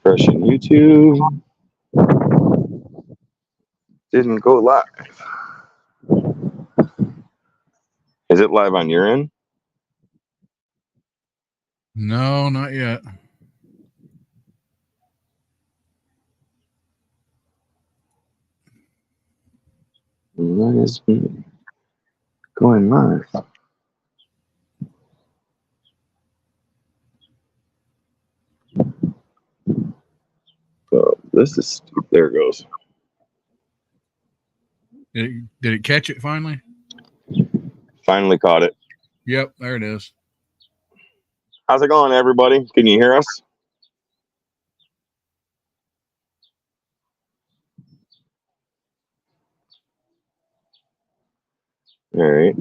Refreshing YouTube. Didn't go live. Is it live on your end? No, not yet. What is going live? Oh, this is stupid. There it goes. Did it catch it finally? Finally caught it. Yep, there it is. How's it going, everybody? Can you hear us? All right.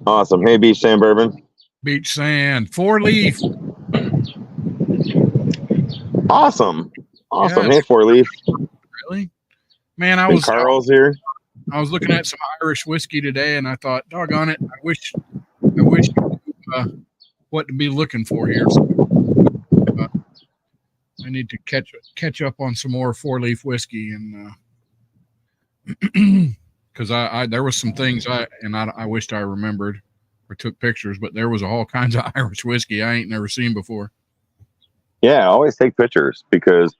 Awesome. Hey, Beach Sand Bourbon. Beach Sand, 4-leaf. Awesome. Awesome. Yes. Hey, 4-leaf. Really? Man, I And was Carl's here. I was looking at some Irish whiskey today, and I thought, doggone it, I wish you knew, what to be looking for here. So, I need to catch up on some more 4-leaf whiskey, and because I there was some things I wished I remembered or took pictures, but there was all kinds of Irish whiskey I ain't never seen before. Yeah, always take pictures because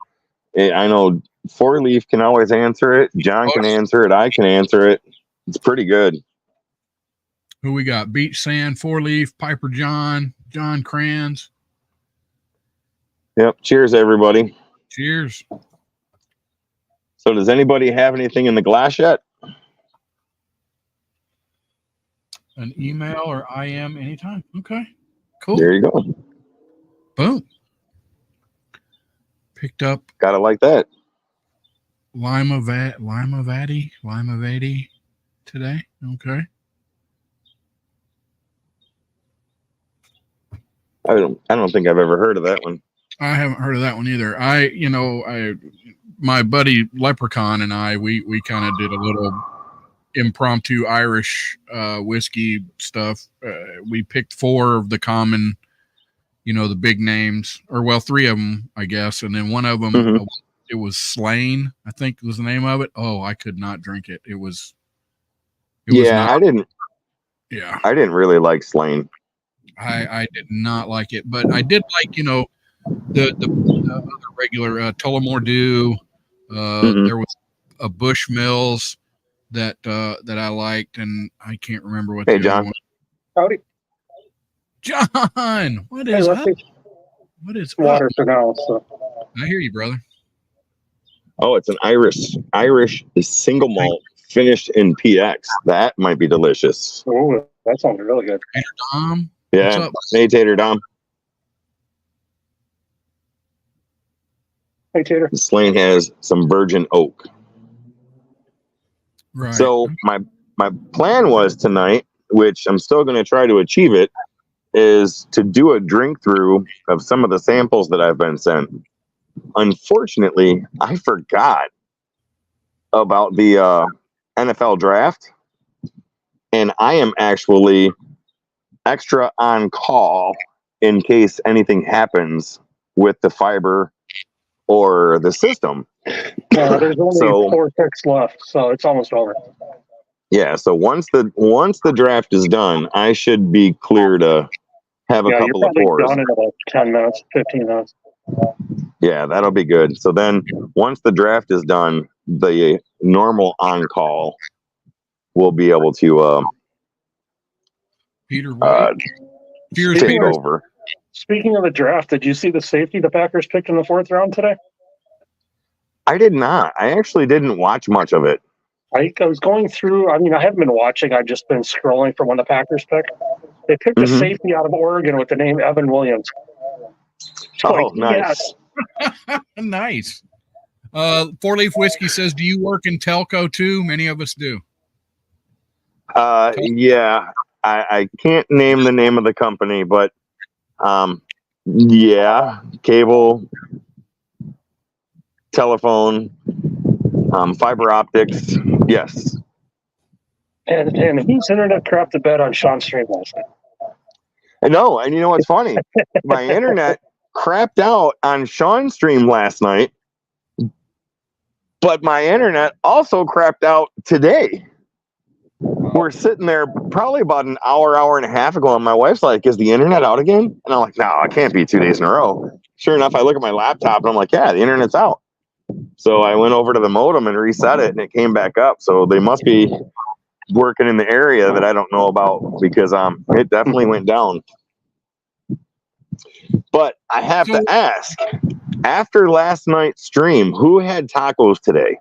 I know 4-leaf can always answer it. John can answer it. I can answer it. It's pretty good. Who we got? Beach Sand, 4-leaf, Piper John, John Kranz. Yep. Cheers, everybody. Cheers. So does anybody have anything in the glass yet? An email or IM anytime. Okay. Cool. There you go. Boom. Picked up Gotta like that. Lima Vati today. Okay. I don't think I've ever heard of that one. I haven't heard of that one either. My buddy Leprechaun and I, we kind of did a little impromptu Irish whiskey stuff. We picked 4 of the common, the big names, or well, 3 of them, I guess, and then one of them, it was Slane, I think was the name of it. Oh, I could not drink it. I didn't really like Slane. I did not like it, but I did like, the other regular Tullamore Dew. There was a Bushmills that I liked, and I can't remember what. Hey, John. Howdy, John. What is up? What is water for now? So I hear you, brother. Oh, it's an Irish single malt finished in PX. That might be delicious. Oh, that sounds really good. Tater Dom. Yeah. What's up? Hey, Tater Dom. Hey, Tater. Slane has some virgin oak. Right. So my plan was tonight, which I'm still going to try to achieve it, is to do a drink through of some of the samples that I've been sent. Unfortunately, I forgot about the NFL draft, and I am actually extra on call in case anything happens with the fiber or the system. There's only 4 picks left, so it's almost over. Yeah, so once the draft is done, I should be clear to have a couple of pours. Done in about 10 minutes, 15 minutes. Yeah, that'll be good. So then once the draft is done, the normal on-call will be able to Peter take over. Speaking of the draft, did you see the safety the Packers picked in the 4th round today? I did not. I actually didn't watch much of it. I was going through. I haven't been watching. I've just been scrolling from when the Packers picked. They picked a safety out of Oregon with the name Evan Williams. Oh, nice. Yes. Nice. 4-leaf whiskey says, do you work in telco too? Many of us do. Yeah. I can't name the name of the company, but yeah, cable, telephone, fiber optics. Yes. And whose internet crapped the bed on Sean's stream last night? No, and you know what's funny? My internet crapped out on Sean's stream last night, but my internet also crapped out today. We're sitting there probably about an hour and a half ago, and my wife's like, "Is the internet out again?" And I'm like, "No, it can't be 2 days in a row." Sure enough, I look at my laptop and I'm like, "Yeah, the internet's out." So I went over to the modem and reset it, and it came back up. So they must be working in the area that I don't know about, because it definitely went down. But I have to ask, after last night's stream, who had tacos today?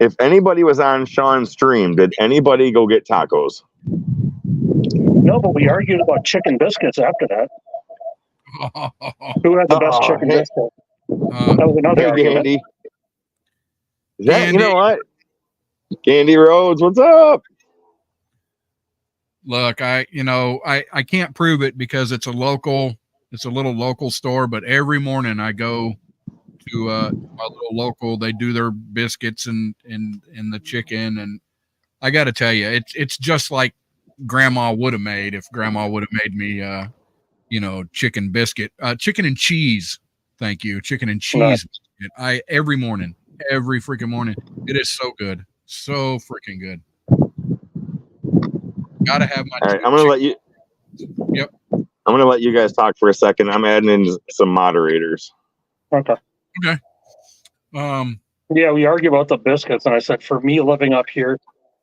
If anybody was on Sean's stream, did anybody go get tacos? No, but we argued about chicken biscuits after that. Who had the best chicken biscuit? That was another argument. Candy. You know what? Candy Rhodes, what's up? Look, I can't prove it because it's a little local store, but every morning I go to my little local. They do their biscuits and the chicken, and I got to tell you, it's just like Grandma would have made if Grandma would have made me chicken biscuit, chicken and cheese. Thank you, chicken and cheese. Right. Every freaking morning. It is so good, so freaking good. Gotta have my. All right, I'm gonna let you. Yep. I'm gonna let you guys talk for a second. I'm adding in some moderators. Okay. Yeah, we argue about the biscuits, and I said for me living up here,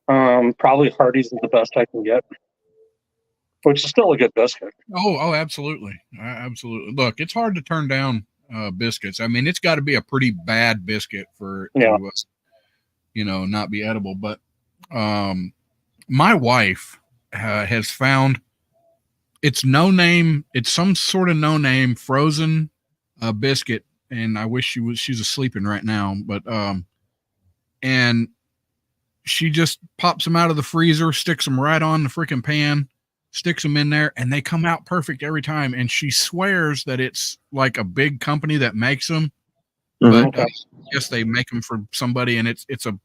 probably Hardee's is the best I can get, which is still a good biscuit. Oh, absolutely, absolutely. Look, it's hard to turn down biscuits. I mean, it's got to be a pretty bad biscuit for to, not be edible. But my wife has found it's some sort of no name frozen biscuit. And I wish she's sleeping right now, but and she just pops them out of the freezer, sticks them right on the freaking pan, sticks them in there, and they come out perfect every time. And she swears that it's like a big company that makes them, but I guess they make them for somebody, and it's a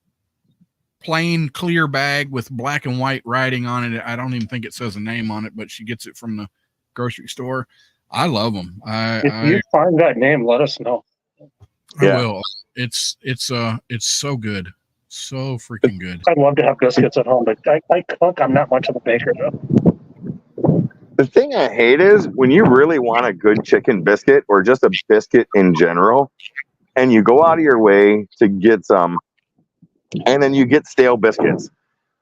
plain clear bag with black and white writing on it. I don't even think it says a name on it, but she gets it from the grocery store. I love them. If you find that name, let us know. I will. It's so good, so freaking good. I'd love to have biscuits at home, but I cook. I'm not much of a baker though. The thing I hate is when you really want a good chicken biscuit or just a biscuit in general, and you go out of your way to get some, and then you get stale biscuits.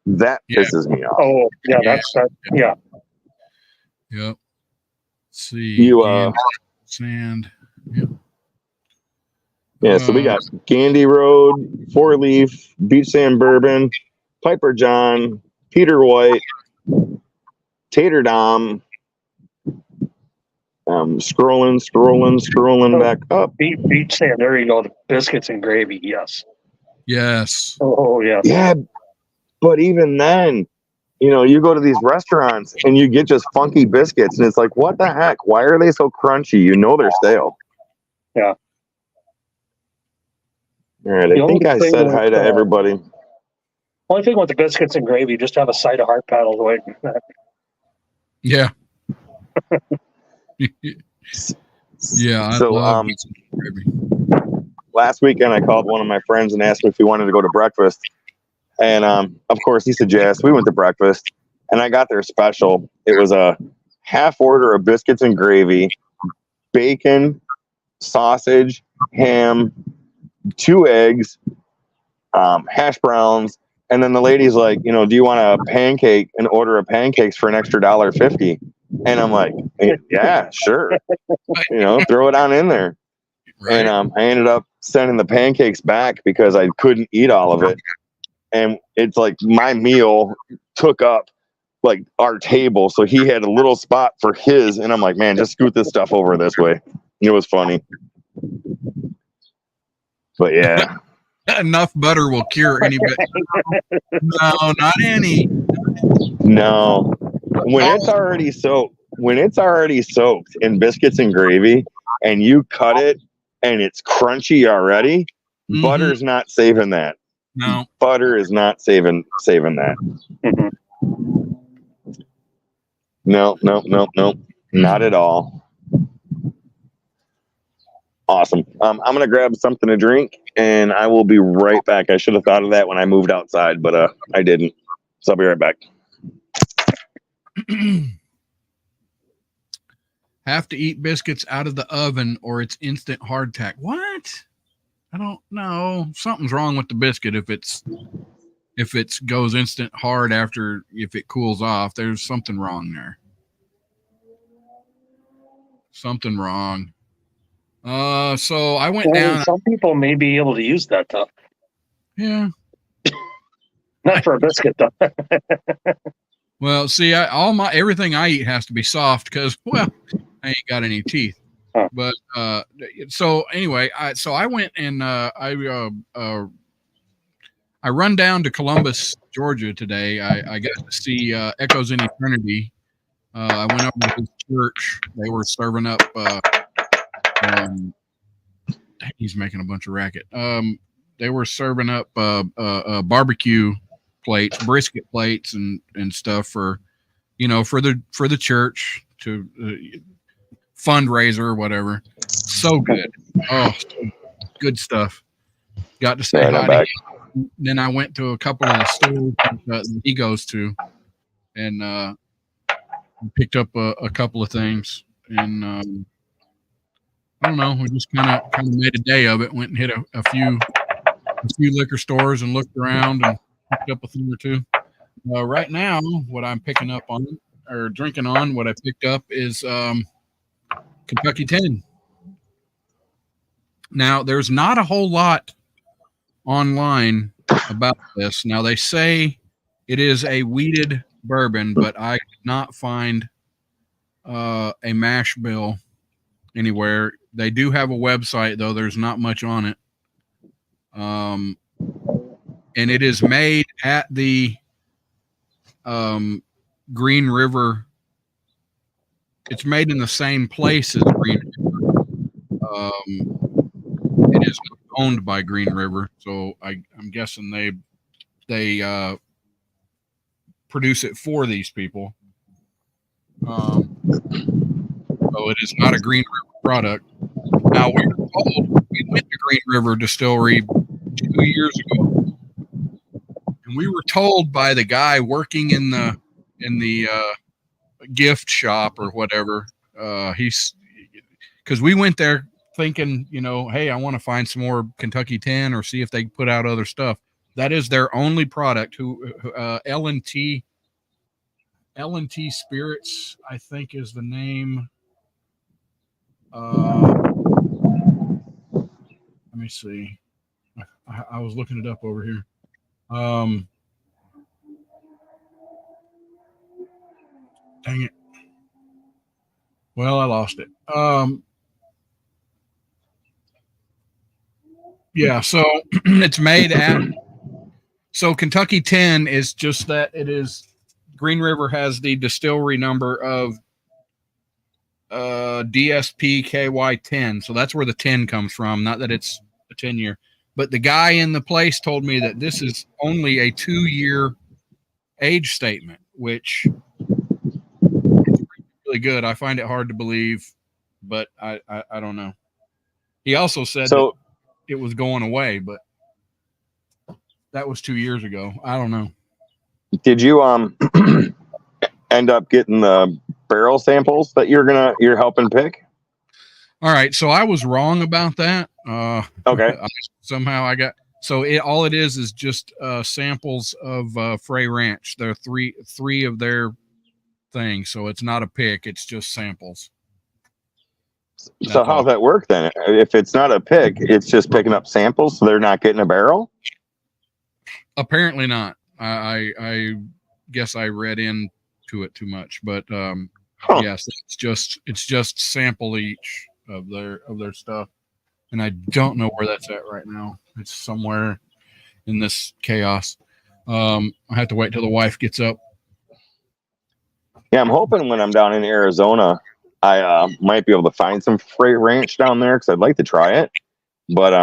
That pisses me off. Oh yeah, that's that. Yeah. Yep. See sand. Yep. Yeah, so we got Gandy Road, 4-Leaf, Beach Sand Bourbon, Piper John, Peter White, Tater Dom. Scrolling back up. Beach Sand. There you go. The biscuits and gravy. Yes. Yes. Oh yeah. Yeah, but even then, you go to these restaurants and you get just funky biscuits, and it's like, what the heck? Why are they so crunchy? They're stale. Yeah. All right, I think I said hi to everybody. Only thing with the biscuits and gravy, just have a side of heart paddles waiting. Yeah. Yeah. So, last weekend I called one of my friends and asked him if he wanted to go to breakfast. And of course he said yes. We went to breakfast, and I got their special. It was a half order of biscuits and gravy, bacon, sausage, ham, 2 eggs, hash browns, and then the lady's like, do you want a pancake, and order of pancakes for an extra $1.50? And I'm like, yeah, sure. Throw it on in there. Right. And I ended up sending the pancakes back because I couldn't eat all of it. And it's like my meal took up like our table. So he had a little spot for his. And I'm like, man, just scoot this stuff over this way. It was funny. But yeah. Enough butter will cure any bit. No, not any. No. When it's already soaked in biscuits and gravy, and you cut it and it's crunchy already, butter's not saving that. No. Butter is not saving that. No. Not at all. Awesome. I'm gonna grab something to drink, and I will be right back. I should have thought of that when I moved outside, but I didn't. So I'll be right back. Have to eat biscuits out of the oven or it's instant hardtack. What? I don't know. Something's wrong with the biscuit if it goes instant hard after if it cools off. There's something wrong there. Something wrong. So I went down. Some people may be able to use that stuff. Yeah. Not for a biscuit though. Well, see, everything I eat has to be soft because, well, I ain't got any teeth. Huh. But so anyway, I went and I run down to Columbus, Georgia today. I got to see Echoes in Eternity. I went over to his church. They were serving up. He's making a bunch of racket. They were serving up barbecue plates, brisket plates, and stuff for the church to fundraiser or whatever. So good. Oh, good stuff. Got to say hi to him. Then I went to a couple of the stores that he goes to, and picked up a couple of things. And I don't know. We just kind of made a day of it. Went and hit a few liquor stores and looked around and picked up a thing or two. Right now, what I'm picking up on or drinking on, what I picked up is Kentucky 10. Now, there's not a whole lot online about this. Now, they say it is a wheated bourbon, but I could not find a mash bill anywhere. They do have a website, though. There's not much on it. And it is made at the Green River. It's made in the same place as Green River. It is owned by Green River, so I'm guessing they produce it for these people. So it is not a Green River product. Now we went to Green River Distillery 2 years ago, and we were told by the guy working in the gift shop or whatever. Because we went there thinking, hey, I want to find some more Kentucky 10 or see if they put out other stuff. That is their only product. L&T Spirits, I think, is the name. Let me see. I was looking it up over here. Dang it. Well, I lost it. Yeah, so it's made at. So Kentucky 10 is just that it is. Green River has the distillery number of DSP KY10. So that's where the 10 comes from. Not that it's a 10-year. But the guy in the place told me that this is only a 2-year age statement, which is really good. I find it hard to believe, but I don't know. He also said that it was going away, but that was 2 years ago. I don't know. Did you end up getting the barrel samples that you're helping pick? All right, so I was wrong about that. Okay. Somehow I got all it is just samples of Frey Ranch. There are three of their things, so it's not a pick; it's just samples. So how's that work then? If it's not a pick, it's just picking up samples, so they're not getting a barrel? Apparently not. I guess I read into it too much, but yes, it's just sample each of their stuff, and I don't know where that's at right now. It's somewhere in this chaos. I have to wait till the wife gets up. Yeah, I'm hoping when I'm down in Arizona, I might be able to find some Frey Ranch down there because I'd like to try it, but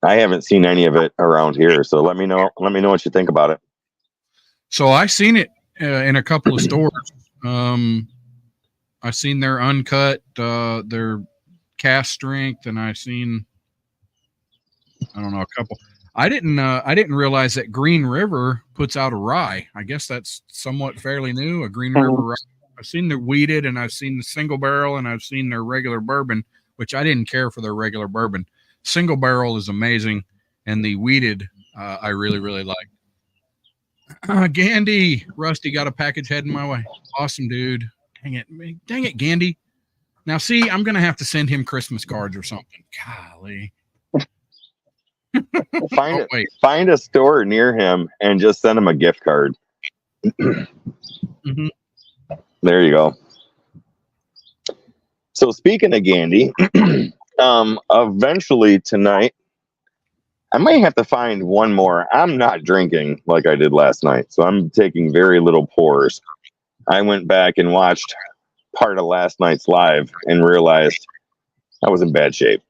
I haven't seen any of it around here. So let me know what you think about it. So I seen it in a couple of stores. I seen their uncut, their Cast Strength, and I've seen, I don't know, a couple. I didn't realize that Green River puts out a rye. I guess that's somewhat fairly new. A Green River rye. I've seen the wheated, and I've seen the single barrel, and I've seen their regular bourbon, which I didn't care for their regular bourbon. Single barrel is amazing, and the wheated I really, really like. Gandy, Rusty got a package heading my way. Awesome, dude. Dang it, Gandy. Now, see, I'm gonna have to send him Christmas cards or something. Golly. Find a store near him and just send him a gift card. Mm-hmm. There you go. So speaking of Gandy, eventually tonight, I might have to find one more. I'm not drinking like I did last night, so I'm taking very little pours. I went back and watched part of last night's live and realized I was in bad shape.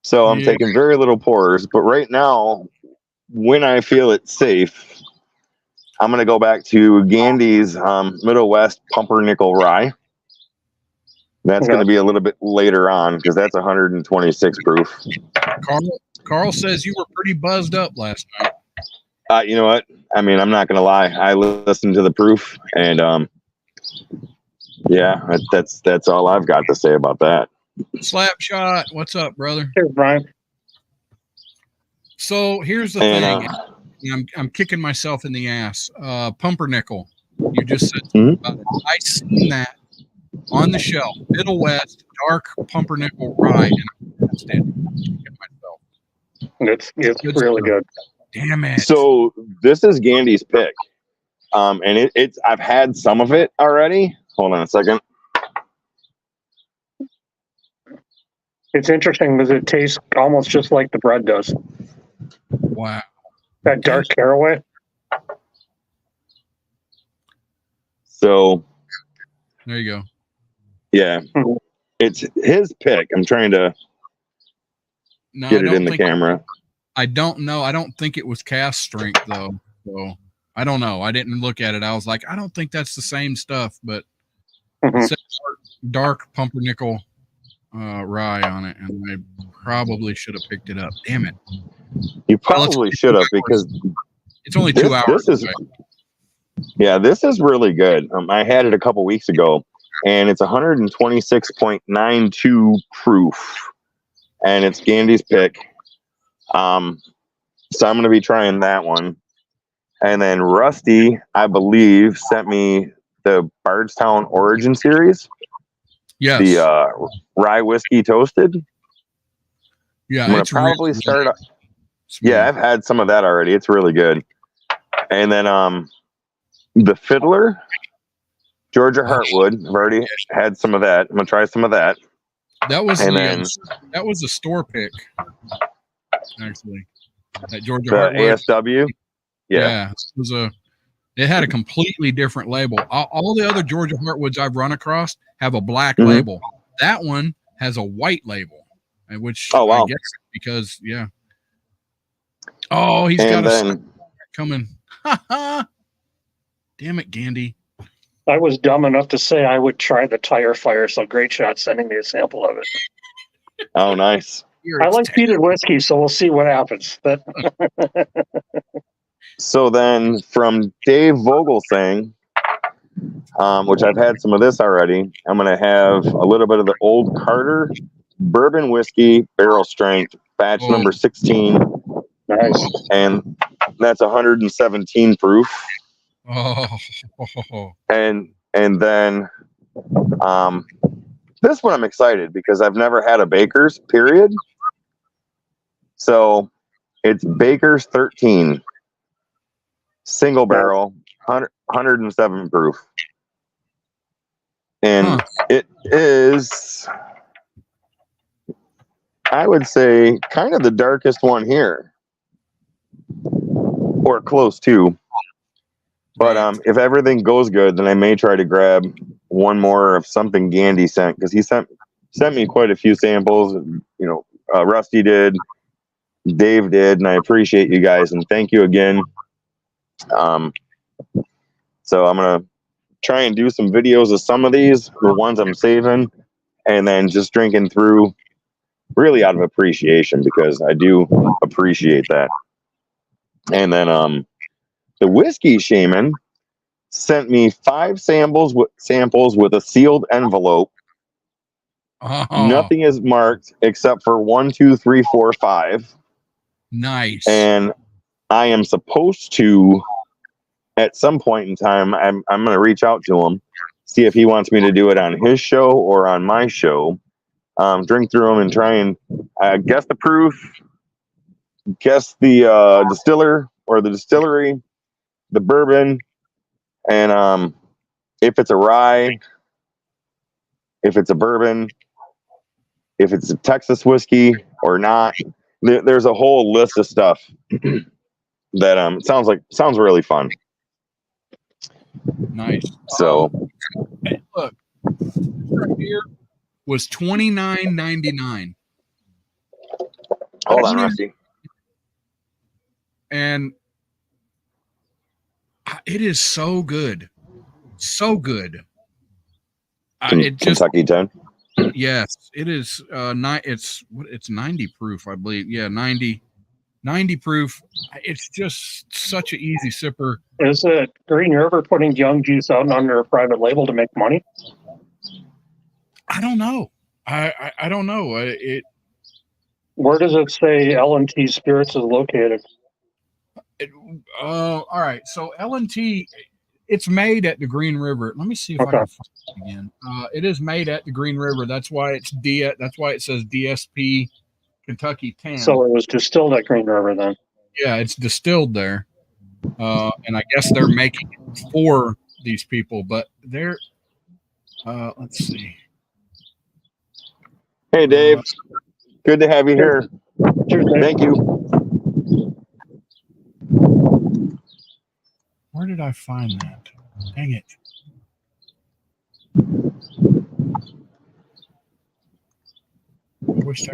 So I'm taking very little pours, but right now, when I feel it's safe, I'm going to go back to Gandy's Middle West Pumpernickel Rye. That's going to be a little bit later on because that's 126 proof. Carl says you were pretty buzzed up last night. You know what? I mean, I'm not going to lie. I listened to the proof, and yeah, that's all I've got to say about that. Slapshot, what's up, brother? Here's Brian. So here's the thing. I'm kicking myself in the ass. Pumpernickel. You just said something about it. I seen that on the shelf. Middle West Dark Pumpernickel Rye. It's really good. Damn it. So this is Gandy's pick. And it's I've had some of it already. Hold on a second. It's interesting because it tastes almost just like the bread does. Wow. That dark caraway. So there you go. Yeah. It's his pick. I'm trying to get it in the camera. I don't know. I don't think it was cast strength though. So I don't know. I didn't look at it. I was like, I don't think that's the same stuff, but it said dark pumpernickel rye on it, and I probably should have picked it up. Damn it. You probably should have, because it's only 2 hours. This is really good. I had it a couple weeks ago, and it's 126.92 proof, and it's Gandy's pick. So I'm going to be trying that one. And then Rusty, I believe, sent me the Bardstown Origin Series. Yes. The rye whiskey toasted. Yeah, I'm going to probably start. Yeah, I've had some of that already. It's really good. And then the Fiddler, Georgia Heartwood. I've already had some of that. I'm going to try some of that. That was that was a store pick, actually. At Georgia Heartwood. ASW. Yeah, it had a completely different label. All the other Georgia Heartwoods I've run across have a black label. That one has a white label, which I guess because oh, he's got a coming. Damn it, Gandy. I was dumb enough to say I would try the tire fire, so great shot sending me a sample of it. Oh, nice. I like peated whiskey, so we'll see what happens. But so then from Dave Vogelsang, which I've had some of this already, I'm going to have a little bit of the Old Carter bourbon whiskey barrel strength batch number 16. Nice. And that's 117 proof. And then this one I'm excited because I've never had a Baker's, period. So it's Baker's 13 single barrel, 107 proof. And it is, I would say, kind of the darkest one here, or close to. But if everything goes good, then I may try to grab one more of something Gandy sent, because he sent me quite a few samples. You know, Rusty did, Dave did, and I appreciate you guys, and thank you again. So I'm gonna try and do some videos of some of these, the ones I'm saving, and then just drinking through really out of appreciation, because I do appreciate that. And then the Whiskey Shaman sent me 5 samples with a sealed envelope. Oh, Nothing is marked except for 1, 2, 3, 4, 5. nice. And I am supposed to, at some point in time, I'm going to reach out to him, see if he wants me to do it on his show or on my show. Drink through them and try and guess the proof, guess the distiller or the distillery, the bourbon, and if it's a rye, if it's a bourbon, if it's a Texas whiskey or not. There's a whole list of stuff that sounds really fun. Nice. So Hey, look, right here was $29.99. hold on, Rusty. And it is so good. So good. It just, Kentucky 10. yes, it is. It's 90 proof, I believe. Yeah, 90 proof. It's just such an easy sipper. Is it Green River putting Young Juice out under a private label to make money? I don't know. I don't know. Where does it say L&T Spirits is located? All right. So L&T, it's made at the Green River. Let me see if I can find it again. It is made at the Green River. That's why it's That's why it says DSP Kentucky 10. So it was distilled at Green River then. Yeah, it's distilled there. And I guess they're making it for these people, but they're let's see. Hey, Dave. Good to have you here. Cheers, Dave. Thank you. Where did I find that? Dang it. I wish I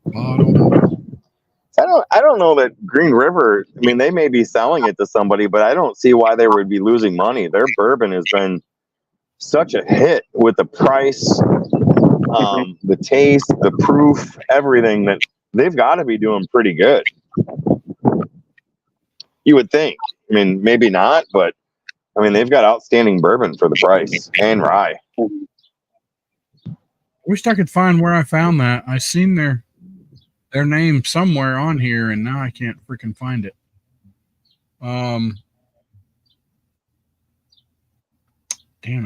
bottle. I don't know that Green River, I mean, they may be selling it to somebody, but I don't see why they would be losing money. Their bourbon has been such a hit with the price, the taste, the proof, everything, that they've got to be doing pretty good. You would think. I mean, maybe not, but I mean, they've got outstanding bourbon for the price and rye. I wish I could find where I found that. I seen their name somewhere on here, and now I can't freaking find it. Damn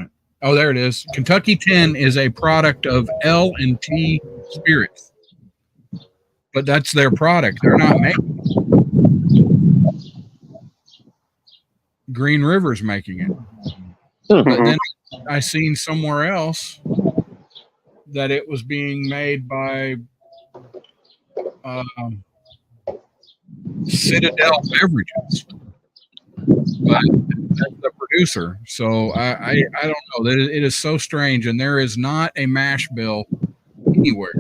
it. Oh, there it is. Kentucky 10 is a product of L&T Spirits, but that's their product. They're not making it. Green River's making it. But then I seen somewhere else that it was being made by Citadel Beverages, but that's the producer. So I don't know. It is so strange, and there is not a mash bill anywhere.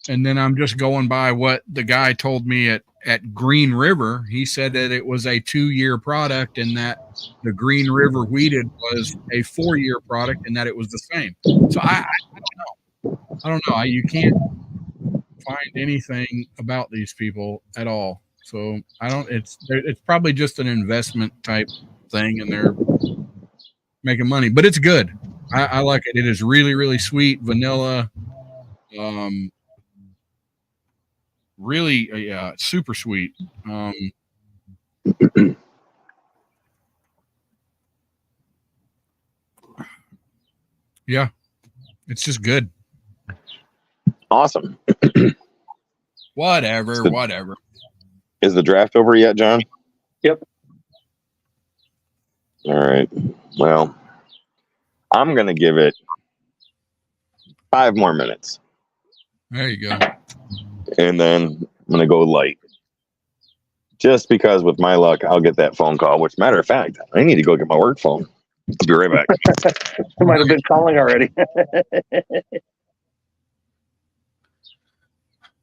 And then I'm just going by what the guy told me at Green River. He said that it was a 2-year product, and that the Green River Wheated was a 4-year product, and that it was the same. So I don't know. I don't know. You can't find anything about these people at all. So I don't. It's probably just an investment type thing, and they're making money. But it's good. I like it. It is really, really sweet, vanilla. Really, yeah, super sweet. Yeah, it's just good. Awesome. Whatever. Is the draft over yet, John? Yep. All right. Well, I'm going to give it 5 more minutes. There you go. And then I'm going to go light. Just because with my luck, I'll get that phone call, which, matter of fact, I need to go get my work phone. I'll be right back. You might have been calling already.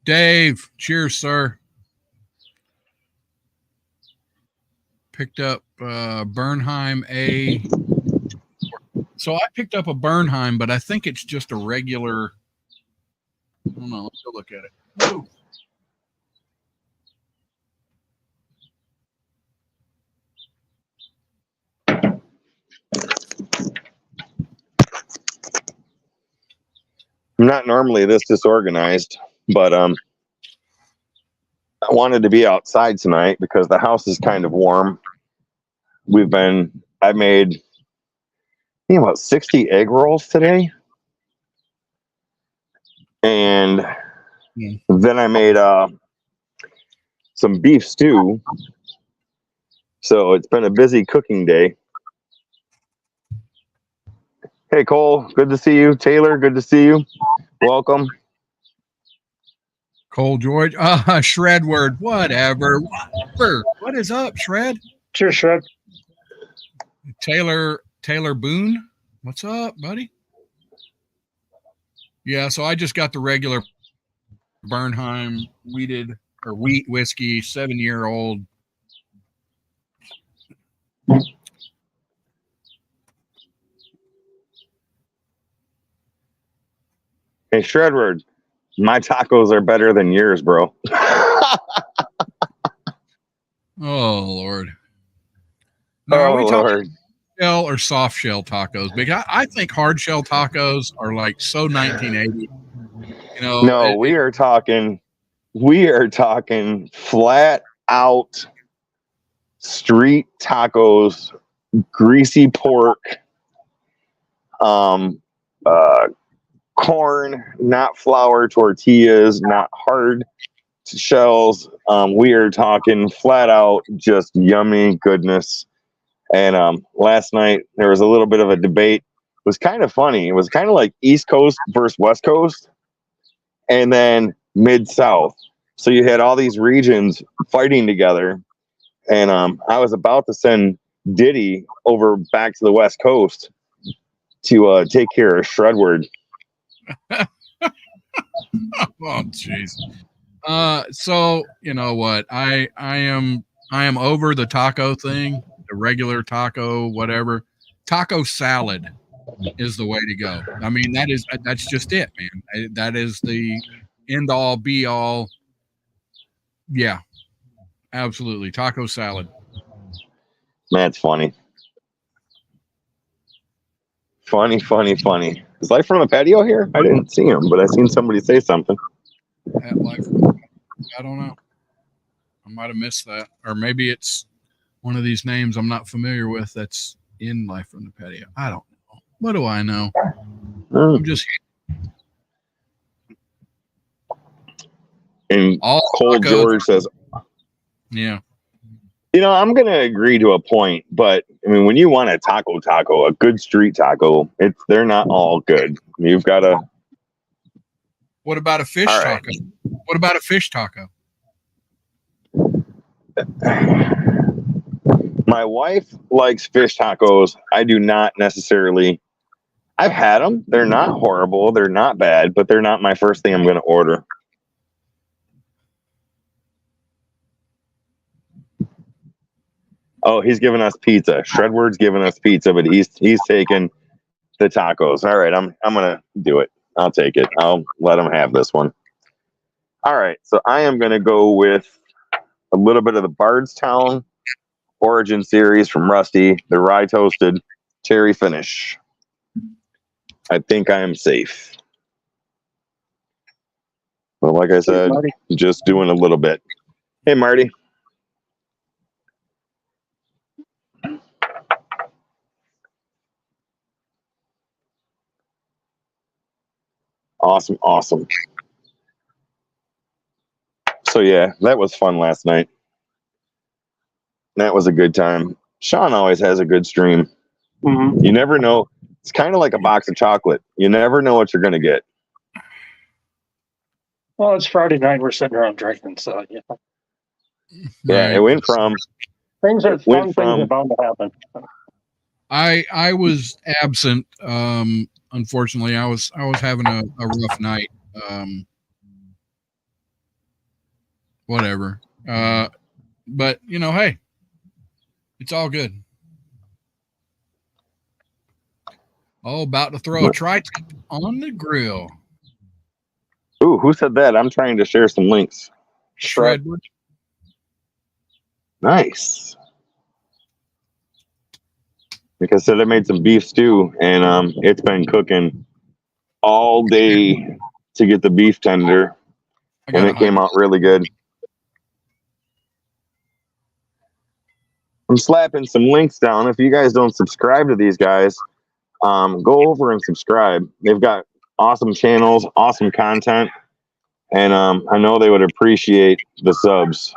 Dave, cheers, sir. picked up Bernheim A. So I picked up a Bernheim, but I think it's just a regular. I don't know. Let's go look at it. Ooh. I'm not normally this disorganized, but I wanted to be outside tonight because the house is kind of warm. I made about 60 egg rolls today. And then I made some beef stew. So it's been a busy cooking day. Hey, Cole, good to see you. Taylor, good to see you. Welcome. Cole George. Shredward. Whatever. What is up, Shred? Cheers, Shred. Taylor Boone. What's up, buddy? Yeah, so I just got the regular Bernheim wheat whiskey, 7-year-old. Hey, Shredward, my tacos are better than yours, bro. Oh, Lord. Now, are we talking Lord. shell or soft shell tacos? Because I think hard shell tacos are like so 1980. You know, No, we are talking flat out street tacos, greasy pork, corn, not flour tortillas, not hard shells. We are talking flat out just yummy goodness. And last night there was a little bit of a debate. It was kind of funny. It was kind of like East Coast versus West Coast, and then Mid-South. So you had all these regions fighting together. And I was about to send Diddy over back to the West Coast to take care of Shredward. Oh, jeez. So you know what? I am over the taco thing, the regular taco, whatever. Taco salad is the way to go. I mean, that's just it, man. That is the end all be all. Yeah, absolutely. Taco salad. That's funny. Funny. Is Life from the Patio here? I didn't see him, but I seen somebody say something. At Life, I don't know. I might have missed that, or maybe it's one of these names I'm not familiar with that's in Life from the Patio. I don't know. What do I know? I'm just. And all Cole tacos. George says, Yeah. you know, I'm going to agree to a point, but I mean, when you want a taco, a good street taco, they're not all good. You've got to. What about a fish All taco? right. What about a fish taco? My wife likes fish tacos. I do not necessarily. I've had them. They're not horrible. They're not bad, but they're not my first thing I'm going to order. Oh, he's giving us pizza. Shredward's giving us pizza, but he's taking the tacos. All right, I'm gonna do it. I'll take it. I'll let him have this one. All right, so I am gonna go with a little bit of the Bardstown Origin Series from Rusty, the rye toasted cherry finish. I think I am safe. Well, like I said, just doing a little bit. Hey, Marty. Awesome. So yeah, that was fun last night. That was a good time. Sean always has a good stream. Mm-hmm. You never know. It's kind of like a box of chocolate. You never know what you're going to get. Well, it's Friday night. We're sitting around drinking, so yeah. Yeah, it went from things are fun. Things are bound to happen. I was absent. Unfortunately, I was having a rough night. Whatever. But you know, hey, It's all good. Oh, about to throw a tri-tip on the grill. Ooh, who said that? I'm trying to share some links. Shredwood. Nice. Like I said, I made some beef stew, and it's been cooking all day to get the beef tender, and it came out really good. I'm slapping some links down. If you guys don't subscribe to these guys, go over and subscribe. They've got awesome channels, awesome content, and I know they would appreciate the subs.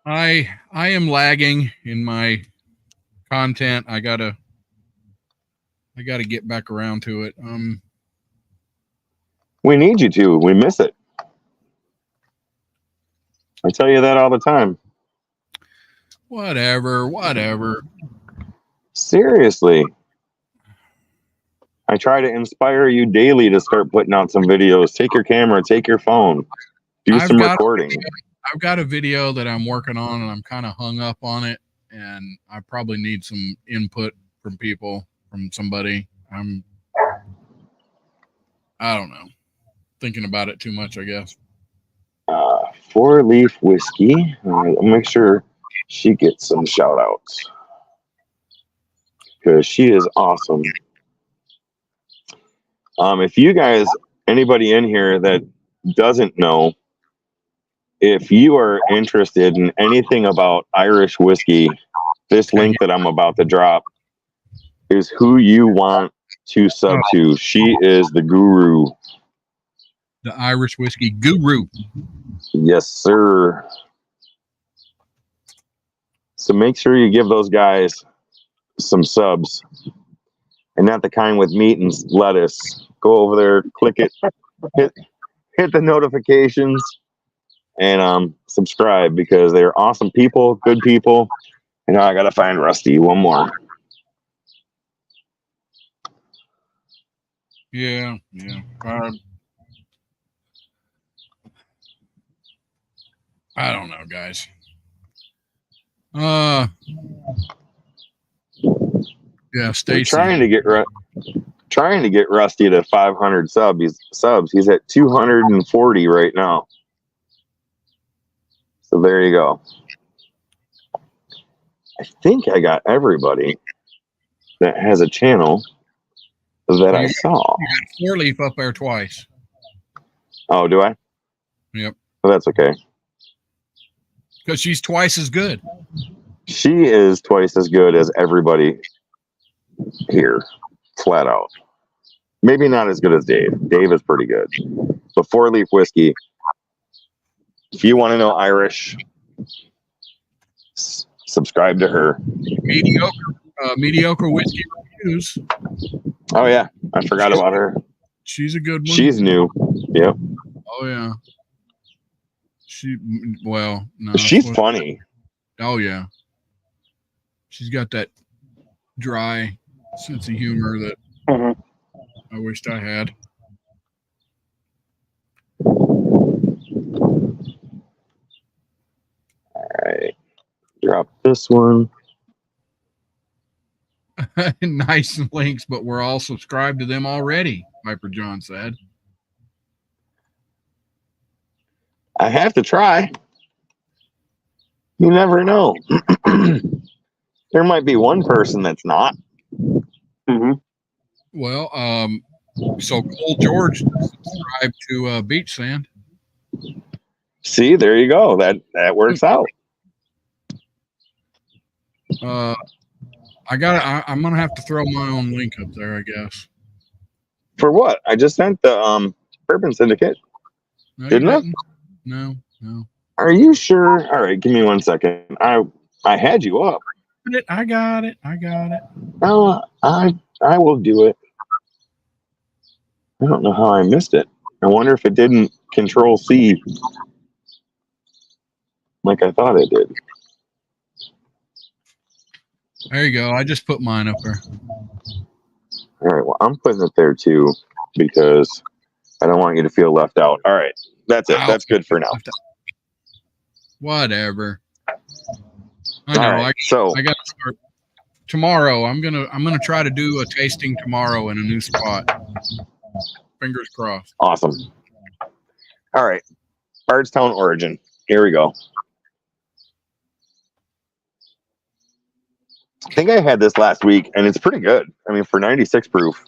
I am lagging in my content. I gotta get back around to it. We need you to. We miss it. I tell you that all the time. Whatever. Seriously. I try to inspire you daily to start putting out some videos. Take your camera, take your phone, do some recording. I've got a video that I'm working on, and I'm kind of hung up on it, and I probably need some input from somebody. I don't know. Thinking about it too much, I guess. 4-Leaf Whiskey. I'll make sure she gets some shout outs because she is awesome. If you guys, anybody in here that doesn't know, if you are interested in anything about Irish whiskey, this link that I'm about to drop is who you want to sub to. She is the guru. The Irish whiskey guru. Yes, sir. So make sure you give those guys some subs, and not the kind with meat and lettuce. Go over there, click it, hit the notifications, and subscribe, because they're awesome people, good people. And now I gotta find Rusty one more. Yeah. I don't know, guys. Yeah, Stacy. Trying to get Rusty to 500 subs. He's at 240 right now. So there you go. I think I got everybody that has a channel that I saw. You got 4-Leaf up there twice. Oh, do I? Yep. Well, that's okay. Because she's twice as good. She is twice as good as everybody here, flat out. Maybe not as good as Dave. Dave is pretty good. But 4-Leaf Whiskey, if you want to know Irish, subscribe to her. Mediocre whiskey reviews. Oh yeah, I forgot about her. She's a good one. She's new. Yep. Oh yeah. She's funny. Oh yeah. She's got that dry sense of humor that I wished I had. All right. Drop this one. Nice links, but we're all subscribed to them already, Piper John said. I have to try. You never know. There might be one person that's not. Well, so Cole George subscribed to Beach Sand. See, there you go. That works out. I'm gonna have to throw my own link up there, I guess. For what? I just sent the Bourbon Syndicate. No, Didn't I? No. Are you sure? All right, give me 1 second. I had you up. I got it. No, I will do it. I don't know how I missed it. I wonder if it didn't Control C like I thought it did. There you go. I just put mine up there. All right. Well, I'm putting it there too because I don't want you to feel left out. All right. That's it. That's good for now. Whatever. I All know. right. So I got to start tomorrow. I'm gonna try to do a tasting tomorrow in a new spot. Fingers crossed. awesome. All right. Bardstown Origin. Here we go. I think I had this last week, and it's pretty good. I mean, for 96 proof,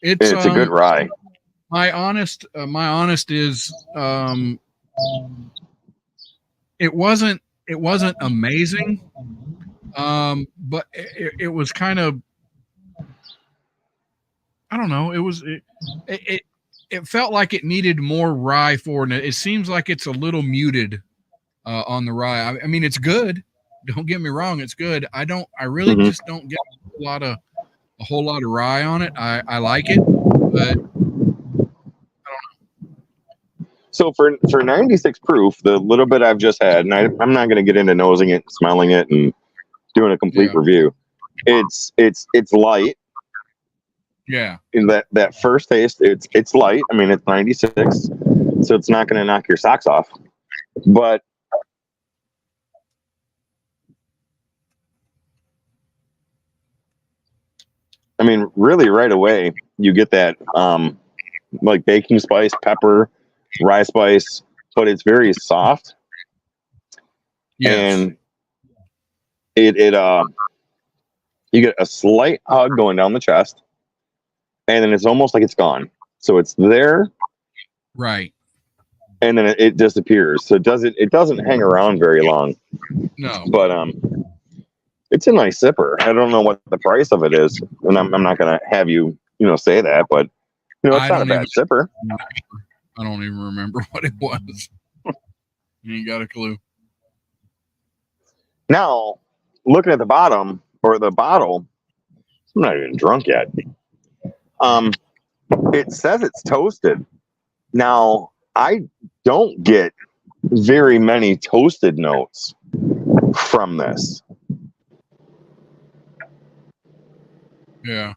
It's it's a good rye. my honest is it wasn't amazing, but it was kind of, I don't know, it felt like it needed more rye for it. It seems like it's a little muted on the rye. I mean, it's good, don't get me wrong, it's good. I really Mhm. just don't get a whole lot of rye on it. I like it, but So for 96 proof, the little bit I've just had, and I'm not going to get into nosing it, smelling it, and doing a complete Yeah. review. It's light. yeah, In that first taste, it's light. I mean, it's 96, so it's not going to knock your socks off. But I mean, really, right away, you get that like baking spice, pepper, rye spice, but it's very soft. yes, And it you get a slight hug going down the chest, and then it's almost like it's gone. So it's there, right. and then it disappears. So it doesn't hang around very long. No, But it's a nice sipper. I don't know what the price of it is, and I'm not gonna have you say that, but it's I not a don't bad sipper. I don't even remember what it was. You ain't got a clue. Now, looking at the bottom or the bottle, I'm not even drunk yet. It says it's toasted. Now, I don't get very many toasted notes from this. Yeah,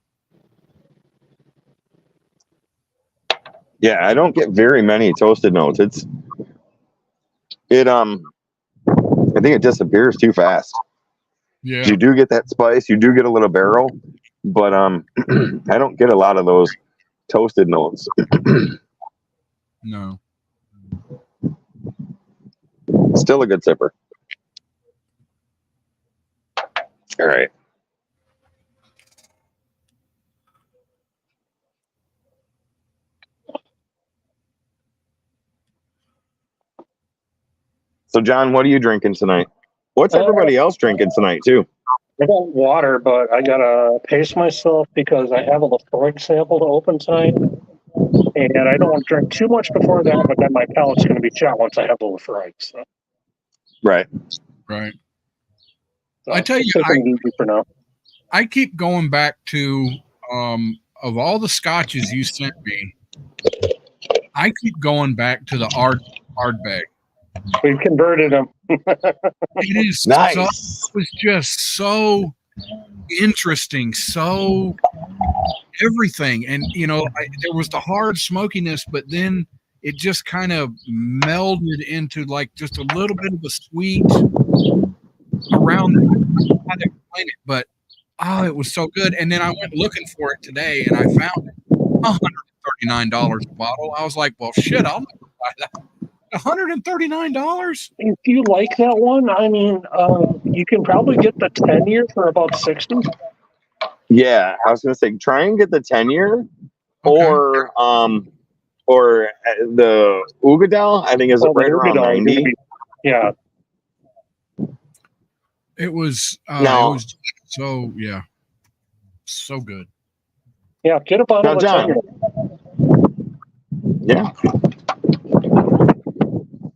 Yeah, I don't get very many toasted notes. I think it disappears too fast. yeah. You do get that spice, you do get a little barrel, but I don't get a lot of those toasted notes. No. Still a good sipper. All right. So, John, what are you drinking tonight? What's everybody else drinking tonight, too? I got water, but I gotta pace myself because I have a Lafroig sample to open tonight, and I don't want to drink too much before that. But then my palate's going to be shot once I have the Lafroig. So, Right. Right. I tell you, take it easy for now. I keep going back to of all the scotches you sent me, I keep going back to the Ardbeg. We've converted them. It is Nice. it was just so interesting, so everything, and there was the hard smokiness, but then it just kind of melded into like just a little bit of a sweet around it. How to explain it, but it was so good. And then I went looking for it today, and I found it $139 a bottle. I was like, well, shit, I'll never buy that. $139. If you like that one, I mean, you can probably get the 10-year for about $60. Yeah, I was gonna say try and get the 10-year, Okay. or the Ugadal. I think is right around 90. Yeah. It was Now- it was so good. Yeah, get a bottle Now, of John. 10-year. Yeah.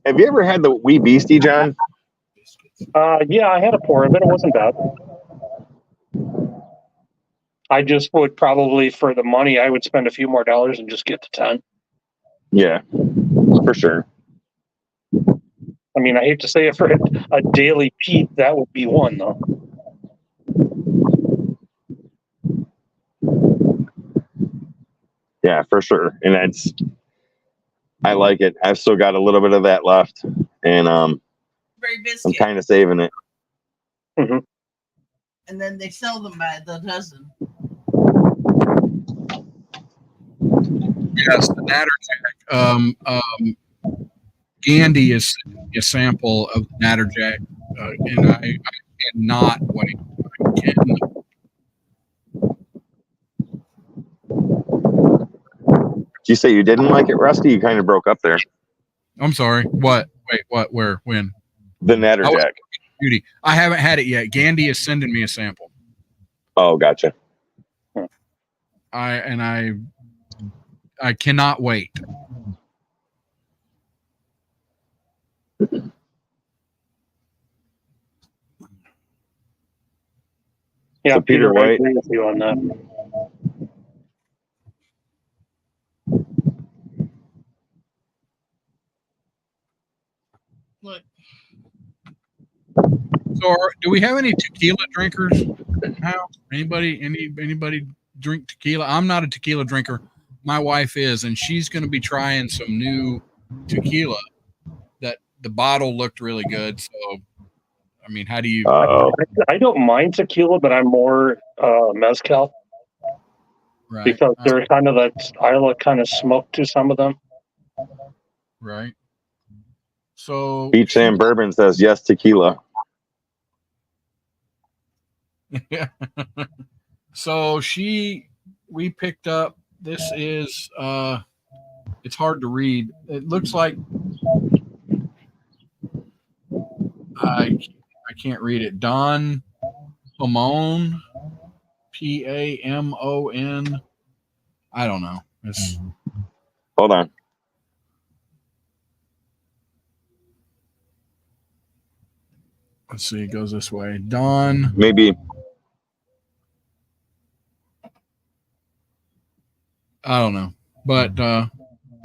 Have you ever had the Wee Beastie, John? Yeah, I had a pour of it. It wasn't bad. I just would probably, for the money, I would spend a few more dollars and just get the 10. Yeah, for sure. I mean, I hate to say it, for a daily peep, that would be one, though. Yeah, for sure. And I like it. I've still got a little bit of that left. and Berry I'm biscuit. kind of saving it. Mhm. And then they sell them by the dozen. Yes, the Natterjack. Gandhi is a sample of the Natterjack, and I cannot wait. I cannot. Did you say you didn't like it, Rusty? You kind of broke up there. I'm sorry. What? Wait, what? Where? When? The Natterjack. Beauty. I haven't had it yet. Gandhi is sending me a sample. Oh, gotcha. I cannot wait. Yeah, So Peter I White- agree with you on that. Look, So, do we have any tequila drinkers now? Anybody drink tequila? I'm not a tequila drinker. My wife is, and she's going to be trying some new tequila. That the bottle looked really good. So, I mean, how do you? Oh, I don't mind tequila, but I'm more mezcal Right. because they're kind of that Isla kind of smoke to some of them. Right. So, Beach Sam Bourbon says yes, tequila. so we picked up. This is it's hard to read. It looks like I can't read it. Don Pamon, Pamon. I don't know. It's Hold on. let's see. It goes this way. Don. Maybe. I don't know, but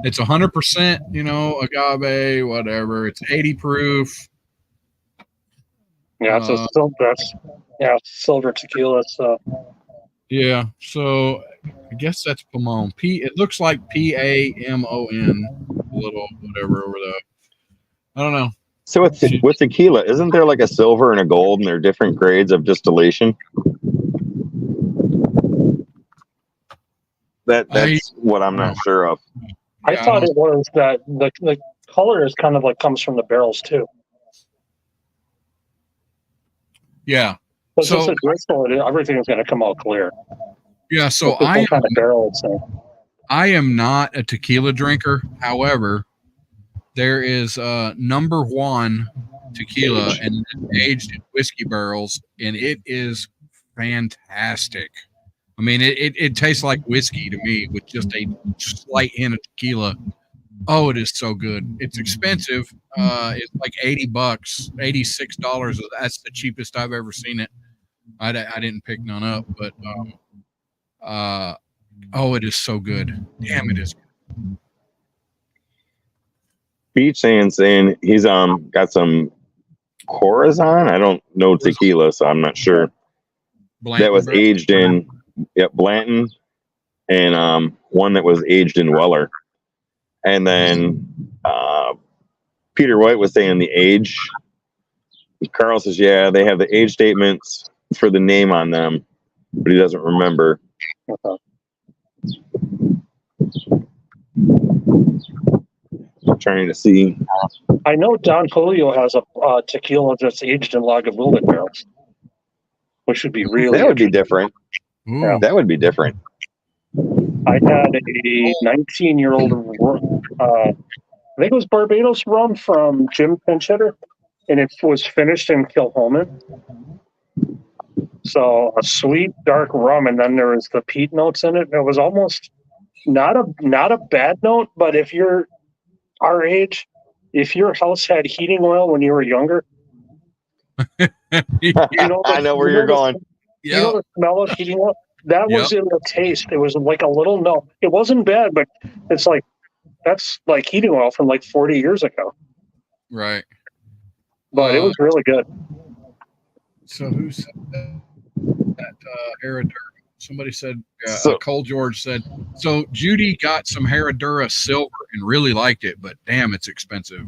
it's 100%. You know, agave, whatever. It's 80 proof. Yeah, silver tequila. So Yeah. So I guess that's Pamon. It looks like Pamon. A little whatever over the. I don't know. So with tequila, isn't there like a silver and a gold, and they're different grades of distillation? That's what I'm not sure of. I thought it was that the color is kind of like comes from the barrels too. Yeah. But So- since it's distilled, everything is going to come out clear. Yeah. So It's what kind of barrel it's in. I am not a tequila drinker. However, there is number one tequila and it's aged in whiskey barrels, and it is fantastic. I mean, it tastes like whiskey to me with just a slight hint of tequila. Oh, it is so good. It's expensive. It's like $80, $86. That's the cheapest I've ever seen it. I didn't pick none up, but oh, it is so good. Damn, it is. Beach saying he's got some Corazon. I don't know tequila, so I'm not sure. That was aged in Blanton, and one that was aged in Weller. And then Peter White was saying the age. Carl says, yeah, they have the age statements for the name on them, but he doesn't remember. I'm trying to see. I know Don Julio has a tequila that's aged in Lagavulin barrels, which would be really. That would be different. Ooh. That would be different. I had a 19-year-old, I think it was Barbados rum from Jim Pinchetter, and it was finished in Kilhoman. So a sweet dark rum, and then there was the peat notes in it. It was almost not a bad note, but if you're our age, if your house had heating oil when you were younger, I know where you're going. You know the smell of heating oil? That was in the taste. It was like a little note. It wasn't bad, but it's like that's like heating oil from like 40 years ago. Right. But it was really good. So who said that? Herradura. Somebody said, So- Cole George said, so Judy got some Herradura silver and really liked it, but damn, it's expensive.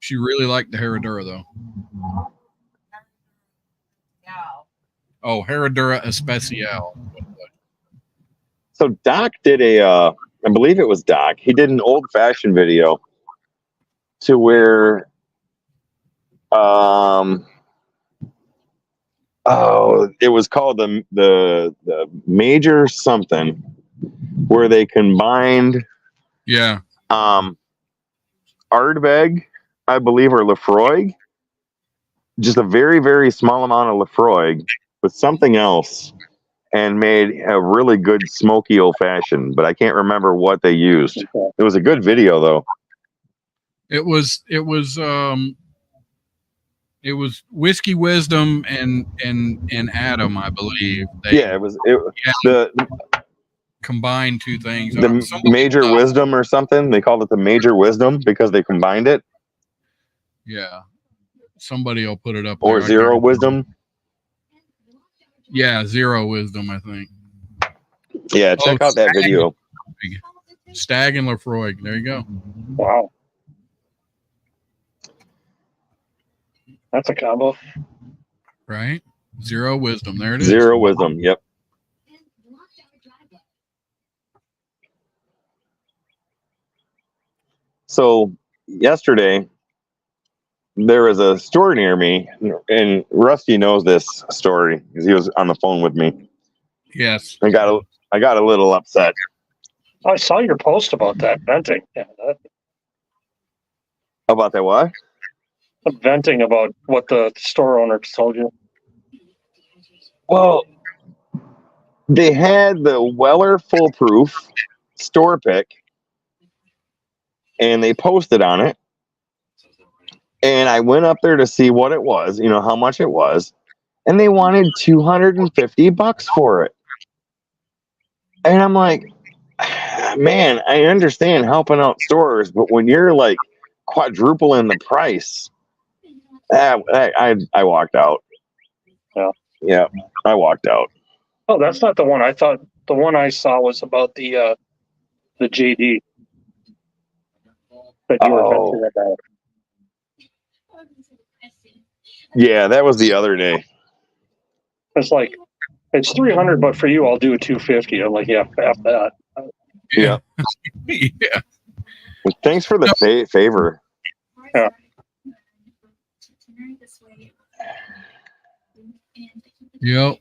She really liked the Herradura though. Yeah. Oh, Herradura Especial. So Doc did I believe it was Doc. He did an old fashioned video to where, it was called the Major something, where they combined Yeah. Ardbeg, I believe, or Lefroy, just a very, very small amount of Lefroy with something else, and made a really good smoky old fashioned. But I can't remember what they used. It was a good video though. It was Whiskey Wisdom and Adam, I believe. Yeah, it was the combined two things. Major Wisdom or something. They called it the Major Wisdom because they combined it. Yeah. Somebody will put it up Or there. Zero Wisdom. Yeah, Zero Wisdom, I think. Yeah, check out that video. Stag and Lefroy. There you go. Wow. That's a combo. Right? Zero Wisdom. There it is. Zero Wisdom. Yep. So yesterday, there was a store near me, and Rusty knows this story because he was on the phone with me. Yes. I got a little upset. I saw your post about that venting. Yeah, About that what? venting about what the store owner told you. Well, they had the Weller Foolproof store pick, and they posted on it. And I went up there to see what it was, how much it was, and they wanted $250 for it. And I'm like, man, I understand helping out stores, but when you're like quadrupling the price, I walked out. Yeah, I walked out. Oh, that's not the one. I thought the one I saw was about the JD that you were venting about. Yeah, that was the other day. It's like, it's 300, but for you, I'll do a 250. I'm like, yeah, half that. Yeah. Yeah. Thanks for the favor. Yeah. Yep.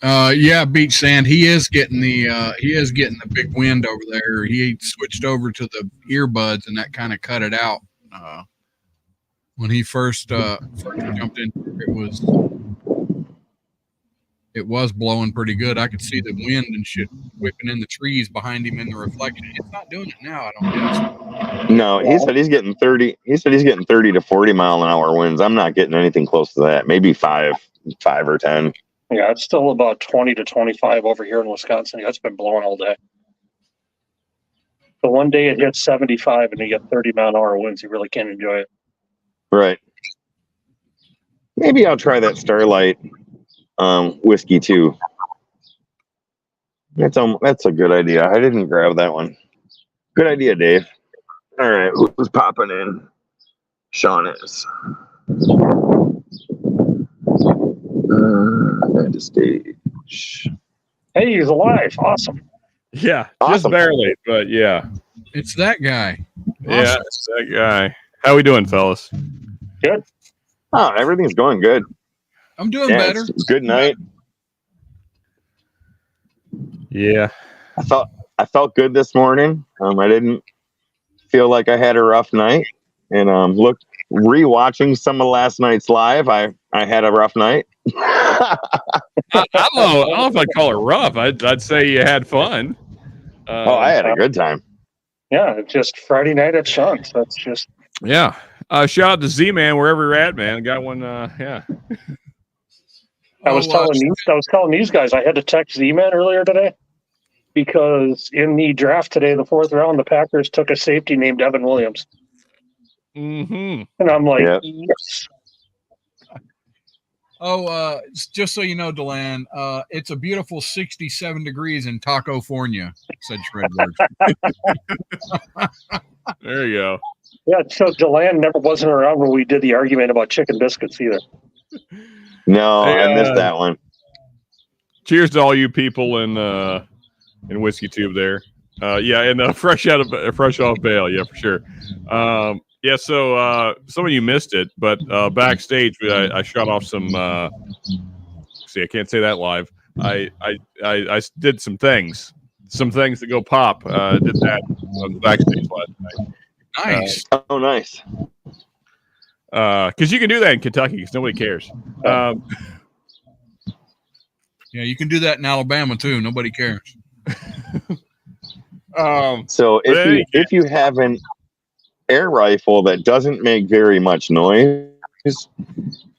Yeah, Beach Sand. He is getting the big wind over there. He switched over to the earbuds, and that kind of cut it out. When he first jumped in, it was blowing pretty good. I could see the wind and shit whipping in the trees behind him in the reflection. It's not doing it now, I don't guess. No, he said he's getting 30. He said he's getting 30 to 40 mile an hour winds. I'm not getting anything close to that. Maybe 5 or 10. Yeah, it's still about 20 to 25 over here in Wisconsin. It's been blowing all day. But one day it hits 75 and you get 30 mile an hour winds. You really can't enjoy it. Right. Maybe I'll try that Starlight whiskey too. That's a good idea. I didn't grab that one. Good idea, Dave. All right, who's popping in? Sean is. At the stage. Hey, he's alive. Awesome. Yeah, Awesome. just barely, but yeah. It's that guy. Yeah, Awesome. it's that guy. How we doing, fellas? Good. Oh, everything's going good. I'm doing Yeah, better. it's a good night. Yeah. I felt good this morning. I didn't feel like I had a rough night, and rewatching some of last night's live. I had a rough night. I don't know if I'd call it rough. I'd say you had fun. I had a good time. Yeah, it's just Friday night at Sean's. That's just. Yeah. Shout out to Z-Man wherever you're at, man. Got one. Yeah. I was telling these guys I had to text Z-Man earlier today because in the draft today, the 4th round, the Packers took a safety named Evan Williams. Mm-hmm. And I'm like, Yep. yes. Oh, just so you know, Deland, it's a beautiful 67 degrees in Taco-fornia, said Shredward. There you go. Yeah, so Deland never wasn't around when we did the argument about chicken biscuits either. No, I missed Yeah. that one. Cheers to all you people in Whiskey Tube there. Yeah, and fresh off bail, yeah, for sure. Yeah, so some of you missed it, but backstage I shot off some. See, I can't say that live. I did some things to go pop. Did that on the backstage last night. Nice. Oh, nice. Because you can do that in Kentucky because nobody cares. Yeah, you can do that in Alabama too. Nobody cares. So if you have an air rifle that doesn't make very much noise,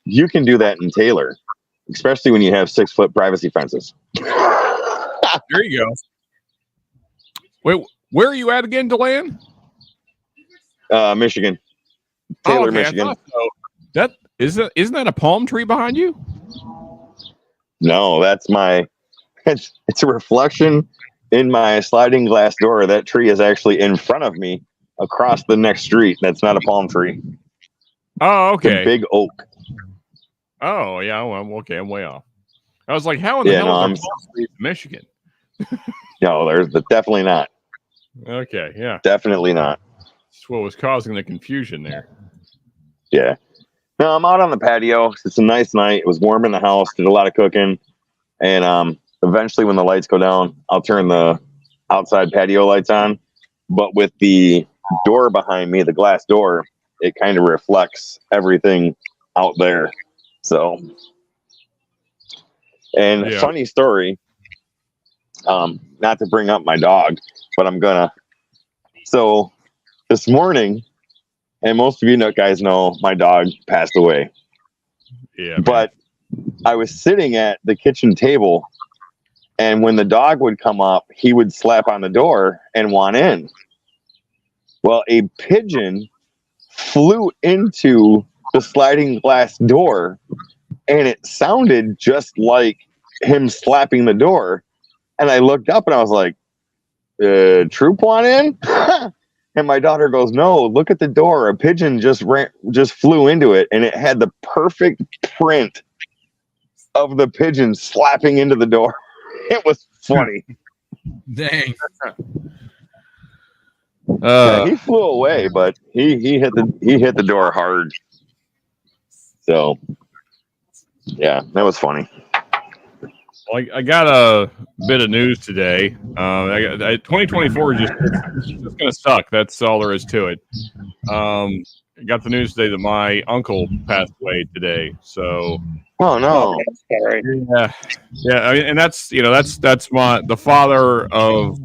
you can do that in Taylor, especially when you have 6-foot privacy fences. There you go. Wait, where are you at again, Deland? Michigan. Taylor, okay, Michigan. I thought so. That isn't that a palm tree behind you? No, that's my. It's a reflection in my sliding glass door. That tree is actually in front of me, across the next street. That's not a palm tree. Oh, It's a okay. big oak. Oh, yeah. Well, okay, I'm way off. I was like, how in the hell is there palm trees in Michigan? No, there's definitely not. Okay, yeah. Definitely not. That's what was causing the confusion there. Yeah. No, I'm out on the patio. It's a nice night. It was warm in the house. Did a lot of cooking. And eventually when the lights go down, I'll turn the outside patio lights on. But with the door behind me, the glass door, it kind of reflects everything out there. So, and Yeah. funny story, not to bring up my dog, but I'm gonna. So this morning, and most of you guys know my dog passed away. Yeah. Man. But I was sitting at the kitchen table, and when the dog would come up, he would slap on the door and want in. Well, a pigeon flew into the sliding glass door, and it sounded just like him slapping the door. And I looked up and I was like, Troop want in? And my daughter goes, no, look at the door. A pigeon just flew into it, and it had the perfect print of the pigeon slapping into the door. It was funny. Dang. Yeah, he flew away, but he hit the door hard. So yeah, that was funny. Well, I got a bit of news today. 2024 is just going to suck. That's all there is to it. I got the news today that my uncle passed away today. So, oh no, Sorry. yeah. I mean, and that's the father of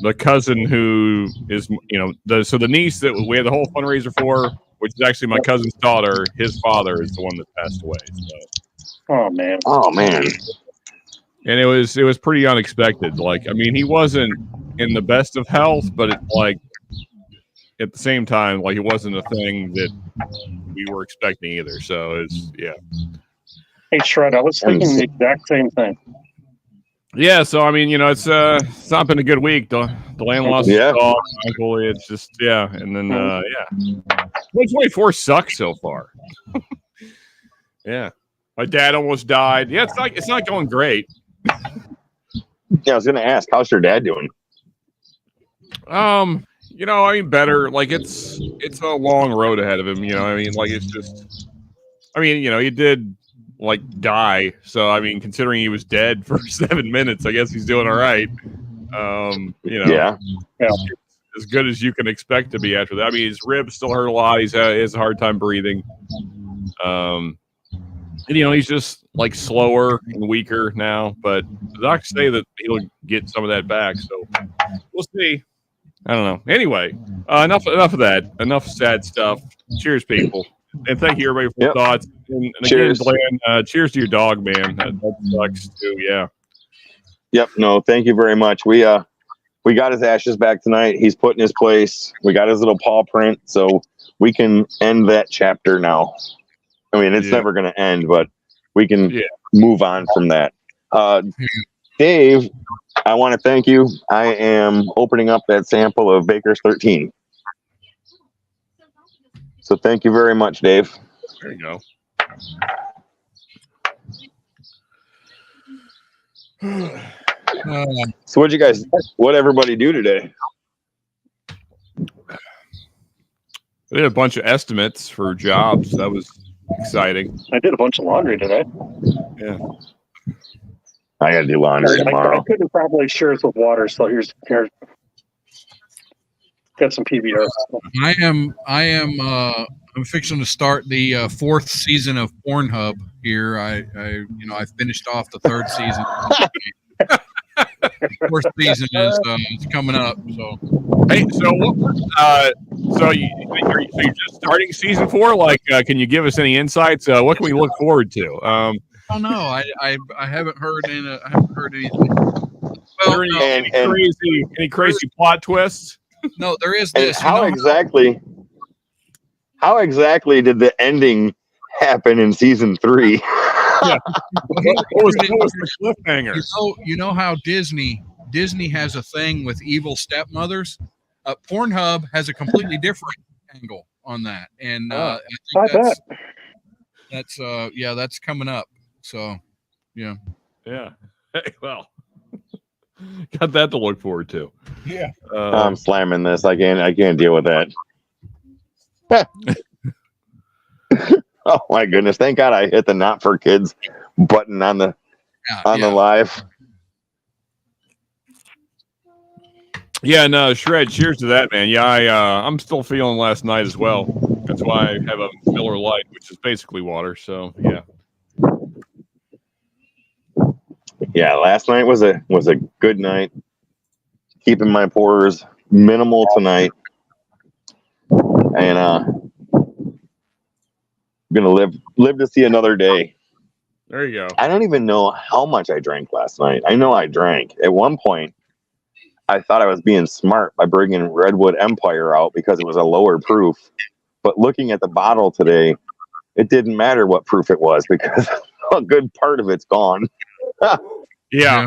the cousin who is the niece that we had the whole fundraiser for, which is actually my cousin's daughter. His father is the one that passed away. So. Oh man. And it was pretty unexpected. Like, I mean, he wasn't in the best of health, but at the same time, like, it wasn't a thing that we were expecting either. So yeah. Hey Shred, I was thinking the exact same thing. Yeah, so I mean, it's not been a good week. The land lost his dog, uncle. It's just and then 2024 sucks so far. Yeah, my dad almost died. Yeah, it's not going great. Yeah, I was gonna ask, how's your dad doing? I mean, better. Like it's a long road ahead of him. I mean, like it's just. I mean, he did die. So I mean, considering he was dead for 7 minutes, I guess he's doing all right. Yeah. As good as you can expect to be after that. I mean, his ribs still hurt a lot. He has a hard time breathing. And, he's just slower and weaker now, but the docs say that he'll get some of that back. So we'll see. I don't know. Anyway, enough of that. Enough sad stuff. Cheers, people. And thank you, everybody, for your thoughts. And cheers. Again, Glenn, cheers to your dog, man. That sucks, too. Yeah. Yep. No, thank you very much. We got his ashes back tonight. He's put in his place. We got his little paw print, so we can end that chapter now. I mean, it's never going to end, but we can move on from that. Dave, I want to thank you. I am opening up that sample of Baker's 13. So thank you very much, Dave. There you go. So what'd everybody do today? We did a bunch of estimates for jobs. That was exciting. I did a bunch of laundry today. Yeah. I gotta do laundry I tomorrow. couldn't probably share it with water, so here's got some PBR. I'm fixing to start the fourth season of Pornhub here. I finished off the third season. Fourth season is coming up. So Hey, so you're just starting season 4? Like, can you give us any insights? What can we look forward to? I don't know. I haven't heard anything. Well, Any crazy plot twists? no, there is And this. how exactly did the ending happen in season 3? What was the cliffhanger? You know how Disney has a thing with evil stepmothers. Pornhub has a completely different angle on that, and I think that's coming up. So, yeah. Hey, well, got that to look forward to. Yeah. I'm slamming this. I can't deal with that. Oh my goodness! Thank God I hit the not for kids button on the live. Yeah, no, Shred, cheers to that, man. Yeah, I'm still feeling last night as well. That's why I have a Miller Lite, which is basically water. So, yeah. Yeah, last night was a good night. Keeping my pores minimal tonight, and gonna live to see another day. There you go. I don't even know how much I drank last night. I know I drank. At one point, I thought I was being smart by bringing Redwood Empire out because it was a lower proof. But looking at the bottle today, it didn't matter what proof it was because a good part of it's gone. Yeah.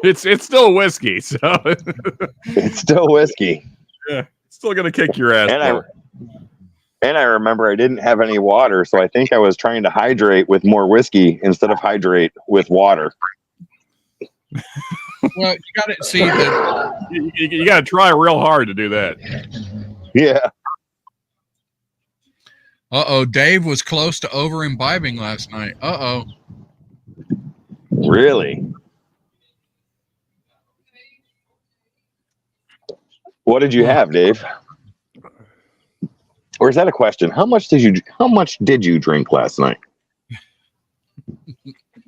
It's still whiskey, so It's still whiskey. yeah, it's still gonna kick your ass. And I remember I didn't have any water, so I think I was trying to hydrate with more whiskey instead of hydrate with water. Well, you got to see that. You got to try real hard to do that. Yeah. Dave was close to over imbibing last night. Really? What did you have, Dave? Or is that a question? How much did you drink last night?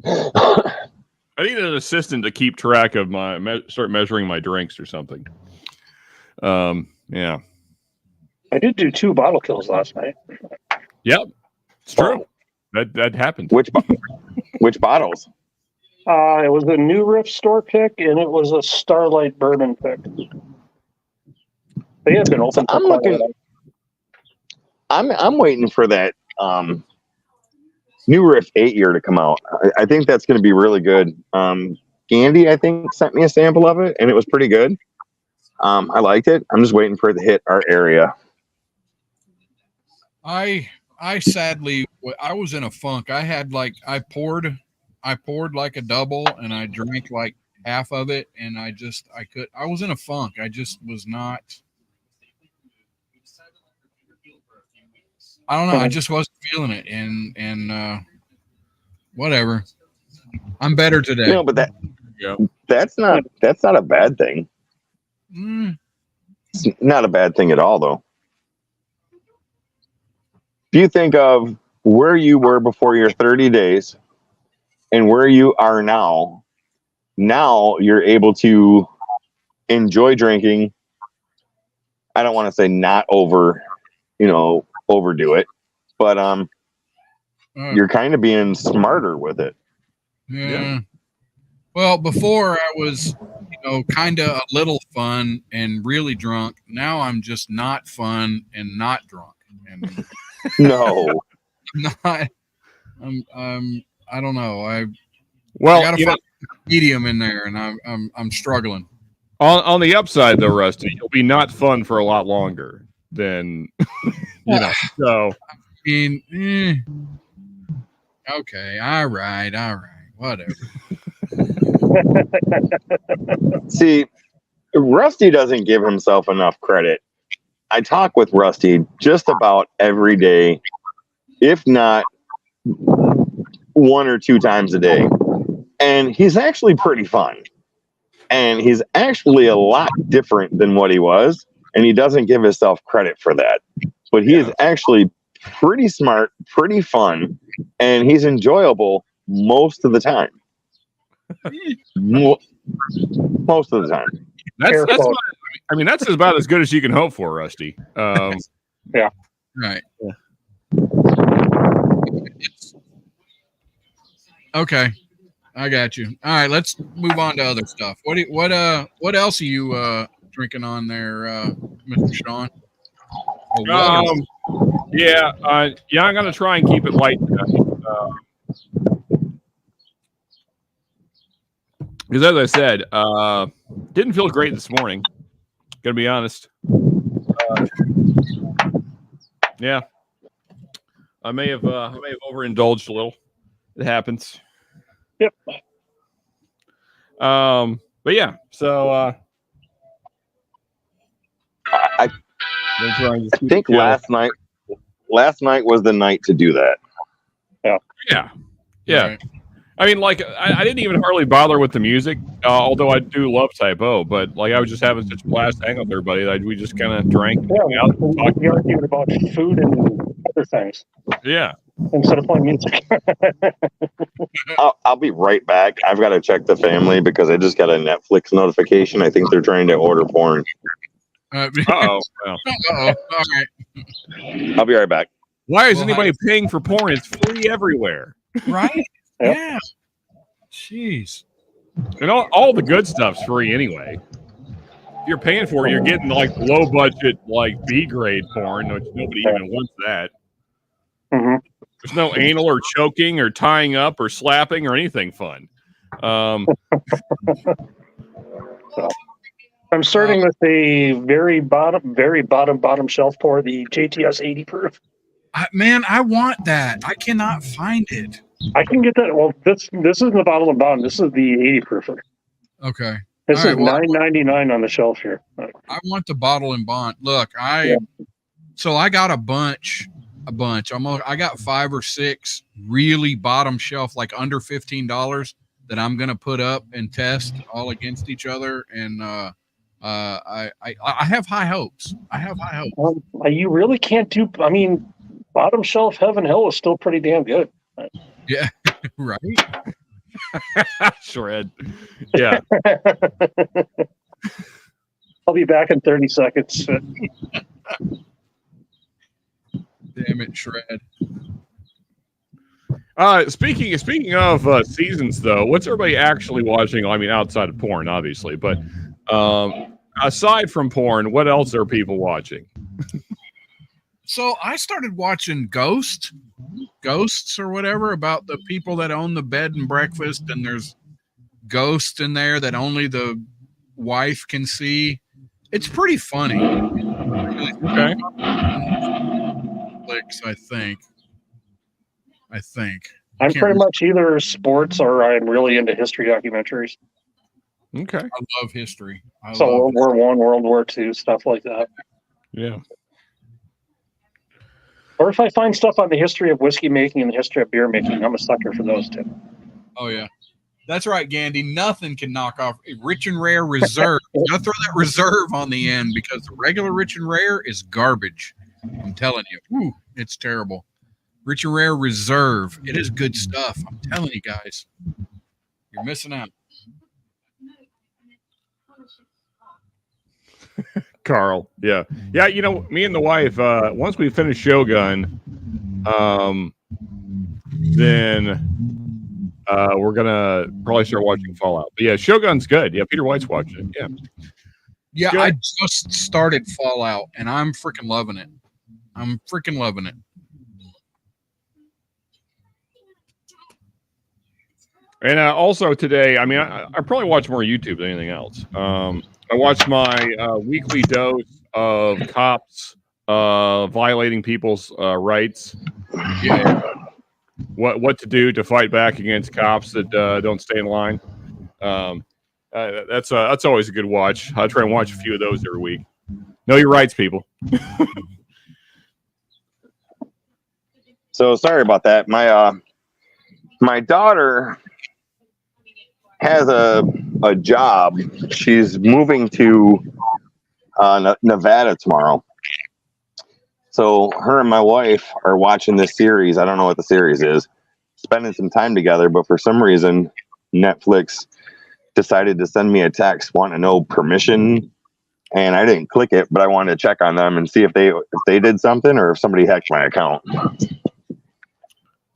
I need an assistant to keep track of start measuring my drinks or something. Yeah. I did do 2 bottle kills last night. Yep. It's true. That happened. Which bottles? It was a New Riff store pick, and it was a Starlight bourbon pick. They had been open. I'm waiting for that New Riff 8-year to come out. I think that's going to be really good. Andy, I think, sent me a sample of it, and it was pretty good. I liked it. I'm just waiting for it to hit our area. I sadly, I was in a funk. I poured like a double, and I drank like half of it, and I was in a funk. I just was not. I don't know. I just wasn't feeling it, and whatever. I'm better today. You know, but that's not a bad thing. It's not a bad thing at all, though. If you think of where you were before your 30 days and where you are now you're able to enjoy drinking. I don't want to say not overdo it, but you're kind of being smarter with it. Yeah. Well, before I was, kind of a little fun and really drunk. Now I'm just not fun and not drunk. And No. I don't know. I Well, got a medium in there, and I'm struggling. on the upside though, Rusty, you'll be not fun for a lot longer. then you know. So I mean, okay, all right, whatever. See, Rusty doesn't give himself enough credit. I talk with Rusty just about every day, if not 1 or 2 times a day. And he's actually pretty fun. And he's actually a lot different than what he was. And he doesn't give himself credit for that. But he is actually pretty smart, pretty fun, and he's enjoyable most of the time. Most of the time. that's I mean, that's about as good as you can hope for, Rusty. Right. Okay, I got you. All right, let's move on to other stuff. What else are you drinking on there, Mr. Sean? Yeah, I'm gonna try and keep it light tonight. Because as I said, didn't feel great this morning. Gonna be honest. Yeah, I may have overindulged a little. It happens. Yep. But yeah, so I think last night was the night to do that. Yeah. Right. I mean, like, I didn't even hardly bother with the music, although I do love Type O, but like I was just having such a blast hanging with everybody that we just kind of drank. Yeah, we argued about food and other things Yeah. instead of playing music. I'll be right back. I've got to check the family because I just got a Netflix notification. I think they're trying to order porn. Uh-oh. Well, All right. I'll be right back. why is Well, anybody paying for porn? It's free everywhere. Right? Yep. Yeah. Jeez. And all the good stuff's free anyway. If you're paying for it, you're getting like low budget, like B grade porn, which nobody even wants that. Mm-hmm. There's no anal or choking or tying up or slapping or anything fun. I'm starting with the very bottom shelf pour, the JTS 80 proof. Man, I want that. I cannot find it. I can get that. Well, this isn't the bottle and bond. This is the 80 proofer. Okay. This All is right, well, $9.99 on the shelf here. I want the bottle and bond. Look, so I got a bunch. I got 5 or 6 really bottom shelf, like under $15 that I'm gonna put up and test all against each other. And I have high hopes. You really can't do. I mean, bottom shelf Heaven Hill is still pretty damn good. Yeah, right. Shred. Yeah. I'll be back in 30 seconds. Damn it, Shred. Speaking of seasons, though, what's everybody actually watching? I mean, outside of porn, obviously, but aside from porn, what else are people watching? So I started watching Ghosts or whatever, about the people that own the bed and breakfast, and there's ghosts in there that only the wife can see. It's pretty funny. Okay. Netflix, I think. I'm pretty much either sports or I'm really into history documentaries. Okay. I love history. World War I, World War II, stuff like that. Yeah. Or if I find stuff on the history of whiskey making and the history of beer making, I'm a sucker for those too. Oh yeah, that's right, Gandhi. Nothing can knock off a Rich and Rare Reserve. You gotta throw that reserve on the end because the regular Rich and Rare is garbage. I'm telling you, it's terrible. Rich and Rare Reserve, it is good stuff. I'm telling you guys, you're missing out. Carl. Yeah. You know, me and the wife, once we finish Shogun, then we're gonna probably start watching Fallout. But yeah, Shogun's good. Yeah, Peter White's watching it. Yeah, Good. I just started Fallout and I'm freaking loving it. And also today, I mean, I probably watch more YouTube than anything else. I watched my weekly dose of Cops violating people's rights. Yeah. What to do to fight back against cops that don't stay in line. That's always a good watch. I try and watch a few of those every week. Know your rights, people. So sorry about that. My daughter has a job. She's moving to Nevada tomorrow. So her and my wife are watching this series. I don't know what the series is. Spending some time together, but for some reason, Netflix decided to send me a text wanting to know permission, and I didn't click it, but I wanted to check on them and see if they did something or if somebody hacked my account.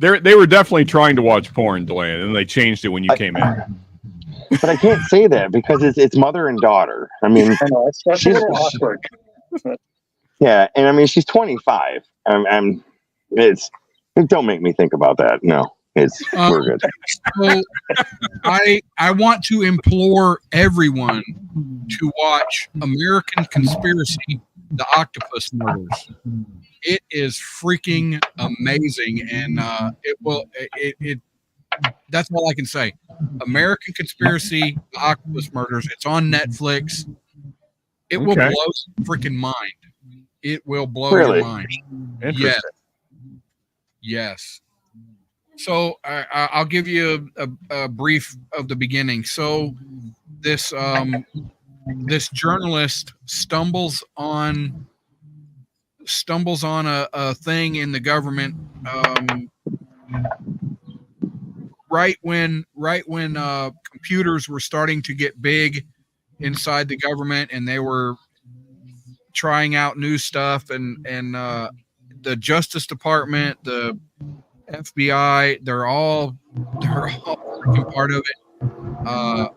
They were definitely trying to watch porn, Deland, and they changed it when you came in. But I can't say that because it's mother and daughter. I mean, I know, that's a she's little awkward. yeah, and I mean she's 25. Don't make me think about that. No, we're good. So I want to implore everyone to watch American Conspiracy: The Octopus Murders. It is freaking amazing, and that's all I can say. American Conspiracy: The Octopus Murders. It's on Netflix. It will blow your freaking mind. It will blow your mind. Interesting. Yes. So I'll give you a brief of the beginning. So this journalist stumbles on a thing in the government right when computers were starting to get big inside the government, and they were trying out new stuff, and the Justice Department, the FBI, they're all freaking part of it.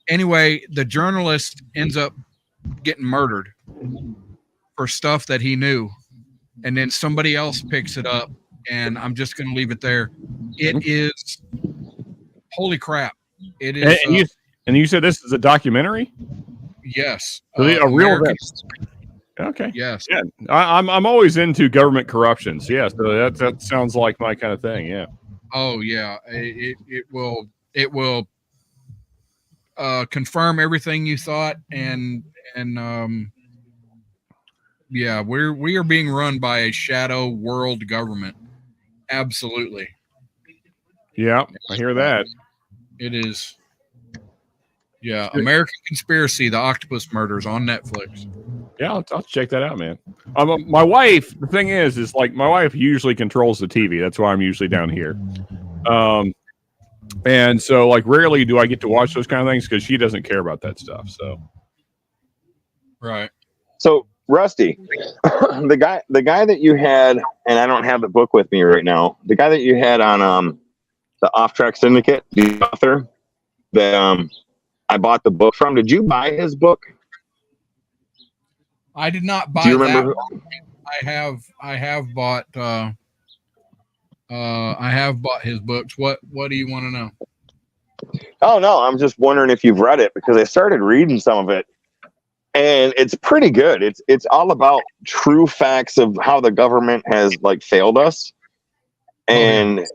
Anyway, the journalist ends up getting murdered for stuff that he knew, and then somebody else picks it up, and I'm just going to leave it there. It is holy crap. It is. And you said this is a documentary? Yes. So a real American, Okay. yes. Yeah. I'm always into government corruption. So yeah, so that sounds like my kind of thing. Yeah. Oh yeah. It will confirm everything you thought, and yeah, we are being run by a shadow world government. Absolutely. Yeah, I hear that. It is. Yeah, American Conspiracy: The Octopus Murders on Netflix. Yeah, I'll check that out, man. My wife, the thing is like my wife usually controls the TV. That's why I'm usually down here. And so like rarely do I get to watch those kind of things because she doesn't care about that stuff. So, right. So Rusty, the guy that you had, and I don't have the book with me right now. The guy that you had on the Off Track Syndicate, the author that I bought the book from. Did you buy his book? I did not buy Do you remember? that. I have bought his books. What do you want to know? Oh no, I'm just wondering if you've read it because I started reading some of it, and it's pretty good. It's all about true facts of how the government has like failed us, and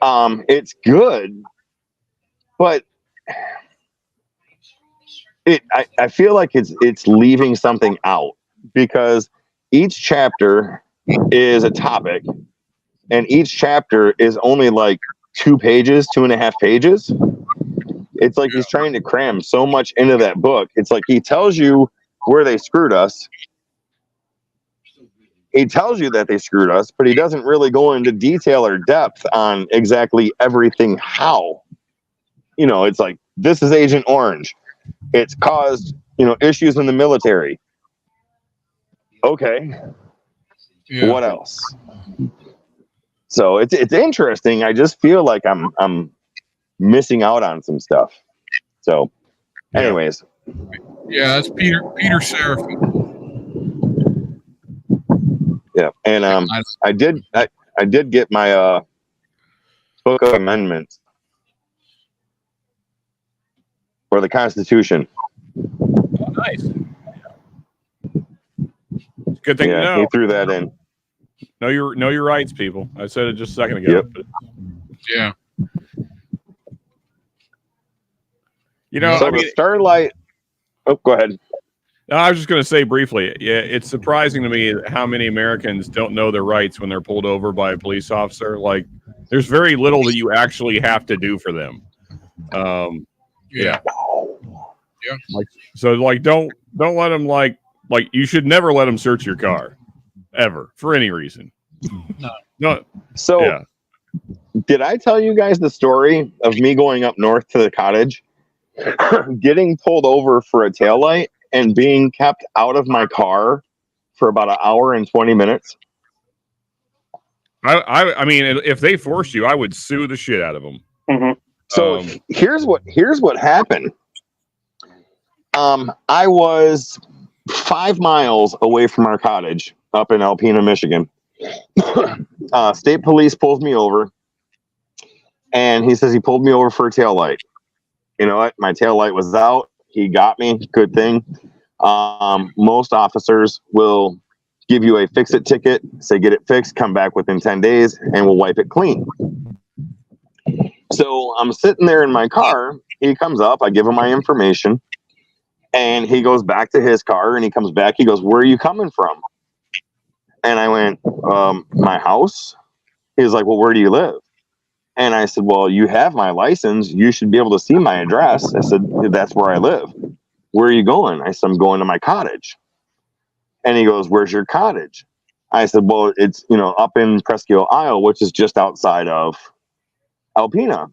it's good, but I feel like it's leaving something out because each chapter is a topic, and each chapter is only like 2.5 pages. It's like he's trying to cram so much into that book. It's like he tells you where they screwed us. He tells you that they screwed us, but he doesn't really go into detail or depth on exactly everything how. You know, it's like, this is Agent Orange. It's caused, issues in the military. Okay. Yeah. What else? So it's interesting. I just feel like I'm missing out on some stuff. So, anyways. Yeah, that's Peter Seraphim. Yeah, and I did get my book of amendments for the Constitution. Nice. Good thing to Yeah, he know. threw that in. Know your rights, people. I said it just a second ago. Yep. But, Yeah. you know, So I mean, the Starlight. Oh, go ahead. I was just going to say briefly, yeah, it's surprising to me how many Americans don't know their rights when they're pulled over by a police officer. Like, there's very little that you actually have to do for them. Yeah. Like, so, like, don't let them like you should never let them search your car, ever, for any reason. No. So, Yeah. did I tell you guys the story of me going up north to the cottage, getting pulled over for a taillight, and being kept out of my car for about an hour and 20 minutes? I mean, if they forced you, I would sue the shit out of them. Mm-hmm. So here's what happened. I was 5 miles away from our cottage up in Alpena, Michigan. State police pulls me over, and he says he pulled me over for a taillight. You know what? My taillight was out. He got me. Good thing. Most officers will give you a fix-it ticket, say get it fixed, come back within 10 days, and we'll wipe it clean. So I'm sitting there in my car. He comes up. I give him my information. And he goes back to his car, and he comes back. He goes, "Where are you coming from?" And I went, "My house." He was like, "Well, where do you live?" And I said, "Well, you have my license. You should be able to see my address." I said, "That's where I live." "Where are you going?" I said, "I'm going to my cottage." And he goes, "Where's your cottage?" I said, "Well, it's, up in Presque Isle, which is just outside of Alpena."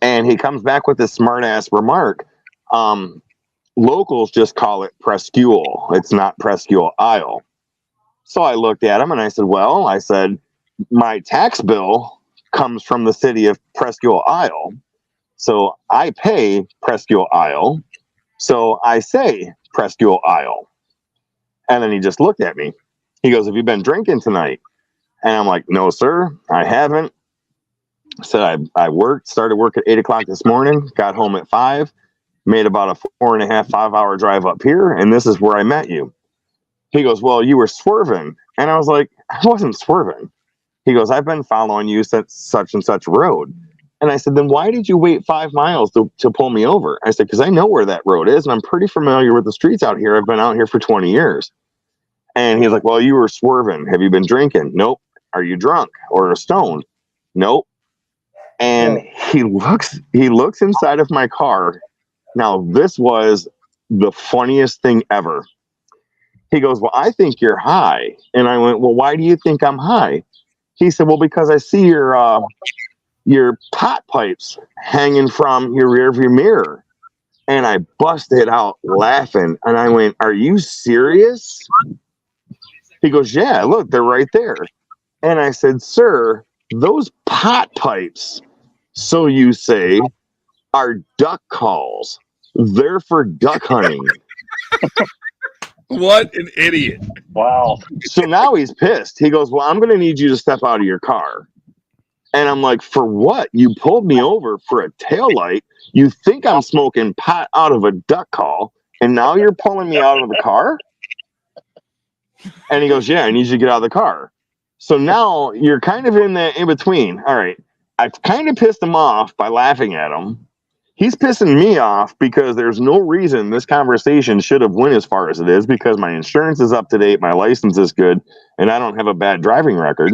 And he comes back with this smart ass remark. Locals just call it Presque. It's not Presque Isle. So I looked at him and I said, "Well," I said, "my tax bill comes from the city of Presque Isle. So I pay Presque Isle. So I say Presque Isle." And then he just looked at me. He goes, "Have you been drinking tonight?" And I'm like, "No, sir, I haven't." I said, I started work at 8 o'clock this morning, got home at 5, made about a 4.5, 5-hour drive up here, and this is where I met you. He goes, "Well, you were swerving." And I was like, "I wasn't swerving." He goes, "I've been following you since such and such road." And I said, "Then why did you wait 5 miles to pull me over?" I said, "Because I know where that road is, and I'm pretty familiar with the streets out here. I've been out here for 20 years. And he's like, "Well, you were swerving. Have you been drinking?" "Nope." "Are you drunk or stoned?" "Nope." And he looks inside of my car. Now, this was the funniest thing ever. He goes, "Well, I think you're high." And I went, "Well, why do you think I'm high?" He said, "Well, because I see your pot pipes hanging from your rearview mirror." And I busted out laughing. And I went, "Are you serious?" He goes, "Yeah, look, they're right there." And I said, "Sir, those pot pipes, so you say, are duck calls. They're for duck hunting." What an idiot. Wow. So now he's pissed. He goes, "Well, I'm going to need you to step out of your car." And I'm like, "For what? You pulled me over for a taillight. You think I'm smoking pot out of a duck call, and now you're pulling me out of the car?" And he goes, "Yeah, I need you to get out of the car." So now you're kind of in the in between. All right. I've kind of pissed him off by laughing at him. He's pissing me off because there's no reason this conversation should have went as far as it is, because my insurance is up to date, my license is good, and I don't have a bad driving record.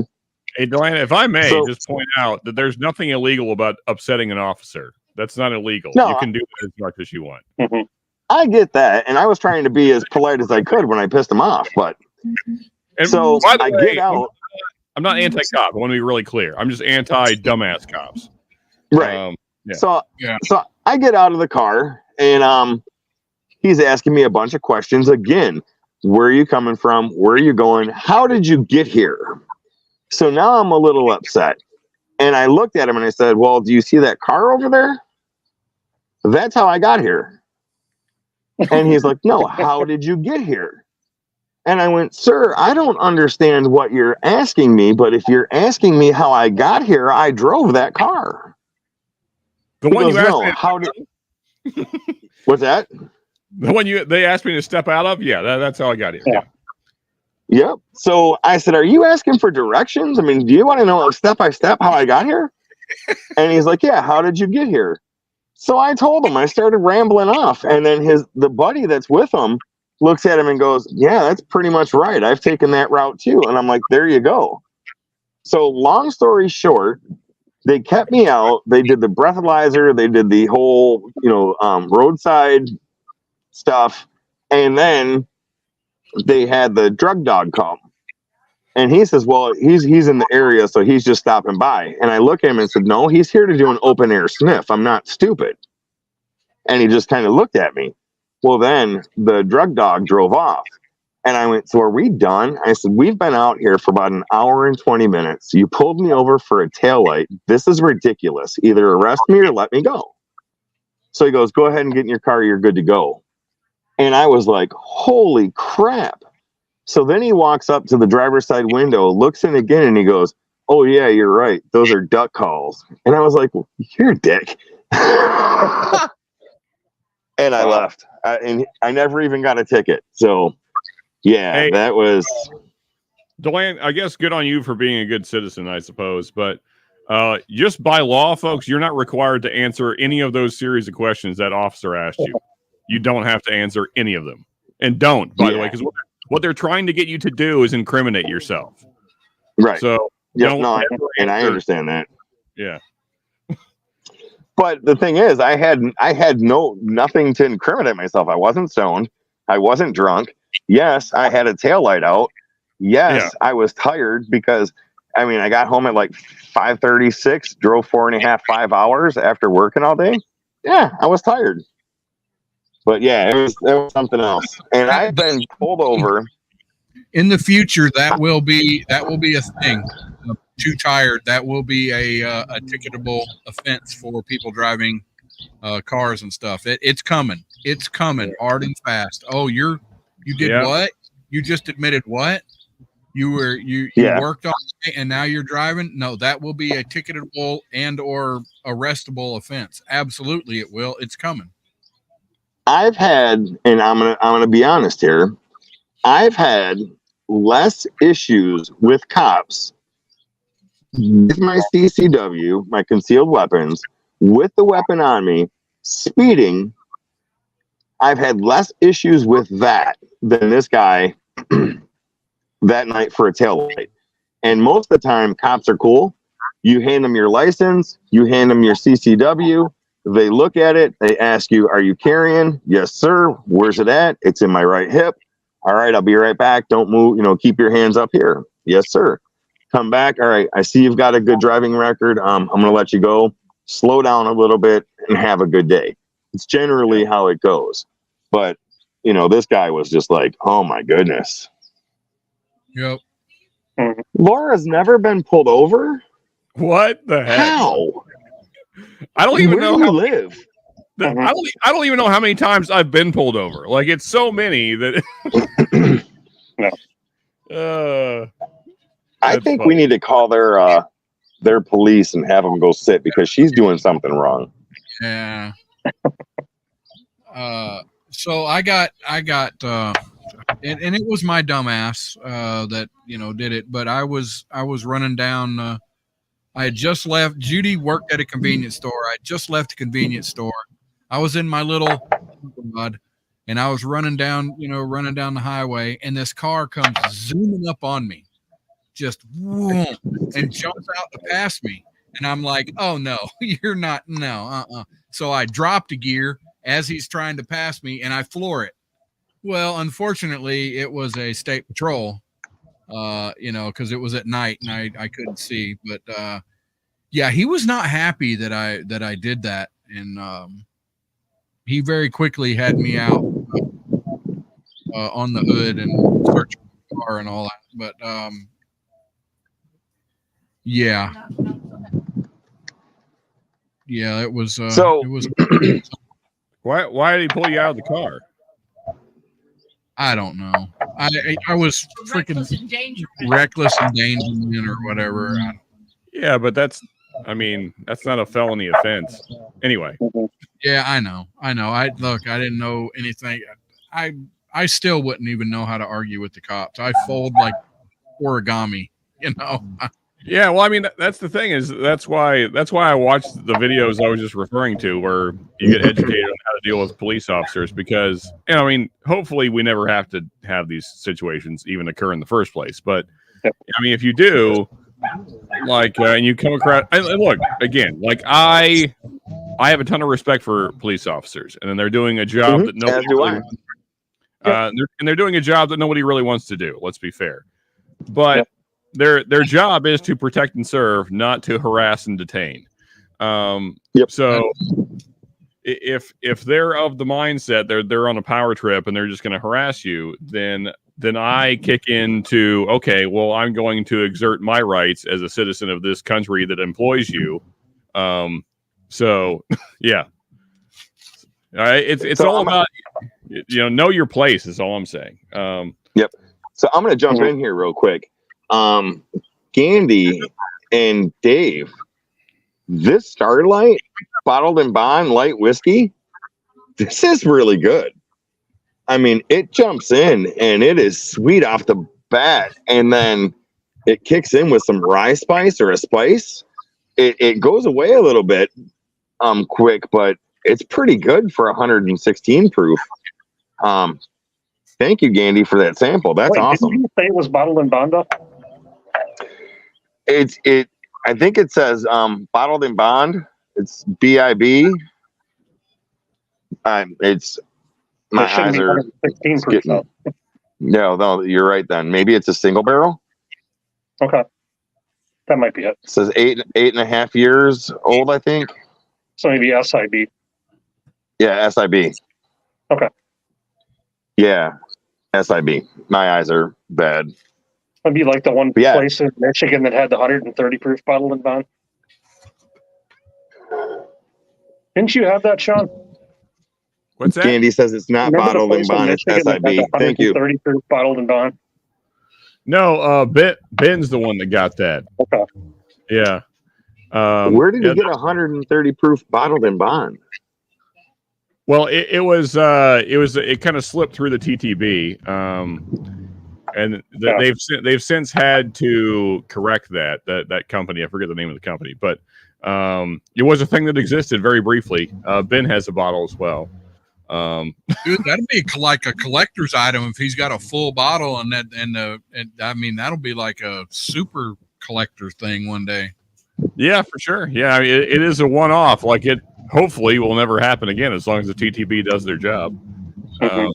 Hey, Delanna, if I may So- just point out that there's nothing illegal about upsetting an officer. That's not illegal. No, You can do that as much as you want. Mm-hmm. I get that, and I was trying to be as polite as I could when I pissed him off, but And so by the I way, get out. I'm not anti-cop. I want to be really clear. I'm just anti-dumbass cops. Right. Yeah. So Yeah. so I get out of the car, and he's asking me a bunch of questions again. Where are you coming from? Where are you going? How did you get here? So now I'm a little upset. And I looked at him and I said, "Well, do you see that car over there? That's how I got here." And he's like, "No, how did you get here?" And I went, "Sir, I don't understand what you're asking me, but if you're asking me how I got here, I drove that car." The He one goes, you asked "No, me, how did..." What's that? the one they asked me to step out of, yeah, that's how I got here. Yeah. Yep. So I said, "Are you asking for directions? I mean, do you want to know step by step how I got here?" And he's like, "Yeah, how did you get here?" So I told him. I started rambling off, and then the buddy that's with him looks at him and goes, "Yeah, that's pretty much right. I've taken that route too." And I'm like, "There you go." So long story short, they kept me out. They did the breathalyzer. They did the whole, roadside stuff, and then they had the drug dog come. And he says, "Well, he's in the area, so he's just stopping by." And I look at him and said, "No, he's here to do an open air sniff. I'm not stupid." And he just kind of looked at me. Well, then the drug dog drove off. And I went, "So are we done?" I said, "We've been out here for about an hour and 20 minutes. You pulled me over for a taillight. This is ridiculous. Either arrest me or let me go." So he goes, "Go ahead and get in your car. You're good to go." And I was like, holy crap. So then he walks up to the driver's side window, looks in again, and he goes, "Oh, yeah, you're right. Those are duck calls." And I was like, well, "You're a dick." And I left. And I never even got a ticket. So, yeah, Hey. that was... Deland, I guess good on you for being a good citizen, I suppose. But just by law, folks, you're not required to answer any of those series of questions that officer asked you. You don't have to answer any of them. And don't, by the way, because what they're trying to get you to do is incriminate yourself. Right. So, yep, I understand that. Yeah. But the thing is, I had nothing to incriminate myself. I wasn't stoned. I wasn't drunk. Yes, I had a taillight out. Yes, I was tired because, I got home at like 5:36, drove 4.5, 5 hours after working all day. Yeah, I was tired. But yeah, it was something else. And I've been pulled over. In the future, that will be a thing. Too tired. That will be a ticketable offense for people driving cars and stuff. It's coming. It's coming hard and fast. Oh, you did what? You just admitted what? You worked on it and now you're driving? No, that will be a ticketable and or arrestable offense. Absolutely, it will. It's coming. I've had, and I'm gonna be honest here, I've had less issues with cops with my CCW, my concealed weapons, with the weapon on me, speeding. I've had less issues with that than this guy that night for a taillight. And most of the time, cops are cool. You hand them your license, you hand them your CCW. They look at it. They ask you, "Are you carrying?" "Yes, sir." "Where's it at?" "It's in my right hip." "All right, I'll be right back. Don't move. Keep your hands up here." "Yes, sir." Come back. "All right, I see you've got a good driving record. I'm going to let you go. Slow down a little bit and have a good day." It's generally how it goes. But, this guy was just like, oh my goodness. Yep. Laura's never been pulled over? What the heck? How? I don't even know how how you live. I don't even know how many times I've been pulled over. Like, it's so many that I think we need to call their police and have them go sit because she's doing something wrong. Yeah. So I got and it was my dumbass that did it, but I was running down. I had just left. Judy worked at a convenience store. I had just left a convenience store. I was in my little mud, and I was running down the highway, and this car comes zooming up on me, just whoom, and jumps out to pass me, and I'm like, "Oh no, you're not, no, So I dropped a gear as he's trying to pass me, and I floor it. Well, unfortunately, it was a state patrol, because it was at night and I couldn't see. But yeah, he was not happy that I did that, and he very quickly had me out on the hood and searching the car and all that. But yeah, it was. So it was. Why did he pull you out of the car? I don't know. I was freaking reckless endangerment or whatever. Yeah, but that's not a felony offense. Anyway. Yeah, I know. I didn't know anything. I still wouldn't even know how to argue with the cops. I fold like origami, you know. Yeah, well, I mean, that's the thing is that's why I watched the videos I was just referring to, where you get educated on how to deal with police officers, because I mean, hopefully we never have to have these situations even occur in the first place. But I mean, if you do, like, and you come across, and look again, like I have a ton of respect for police officers, and then they're doing a job that nobody As do really, they're doing a job that nobody really wants to do. Let's be fair, but. Their job is to protect and serve, not to harass and detain. So if they're of the mindset they're on a power trip and they're just going to harass you, then I kick into, okay, well, I'm going to exert my rights as a citizen of this country that employs you. So yeah, it's all about know your place is all I'm saying. Yep. So I'm going to jump in here real quick. Gandy and Dave, this Starlight bottled and bond light whiskey, this is really good. I mean, it jumps in and it is sweet off the bat, and then it kicks in with some rye spice or a spice. It goes away a little bit quick, but it's pretty good for 116 proof. Thank you, Gandy, for that sample. That's awesome. Did you say it was bottled in bond? I think it says bottled in bond. It's BIB. It's my eyes are 16 proof. No, you're right then. Maybe it's a single barrel. Okay. That might be it. It says 8.5 years old, I think. So maybe SIB. Yeah, SIB. Okay. Yeah, SIB. My eyes are bad. It'd be like the one place in Michigan that had the 130 proof bottled and bond. Didn't you have that, Sean? What's that? Gandy says it's not bottled and bond, it's SIB. Thank you. 130 proof bottled and bond. No, Ben's the one that got that. Okay. Yeah. Where did you get 130 proof bottled and bond? Well, it kind of slipped through the TTB. And they've since had to correct that company. I forget the name of the company, but it was a thing that existed very briefly. Ben has a bottle as well. Dude, that'd be like a collector's item if he's got a full bottle, and I mean that'll be like a super collector thing one day. Yeah, for sure. Yeah, I mean, it is a one-off. Like, it hopefully will never happen again as long as the TTB does their job. Yeah.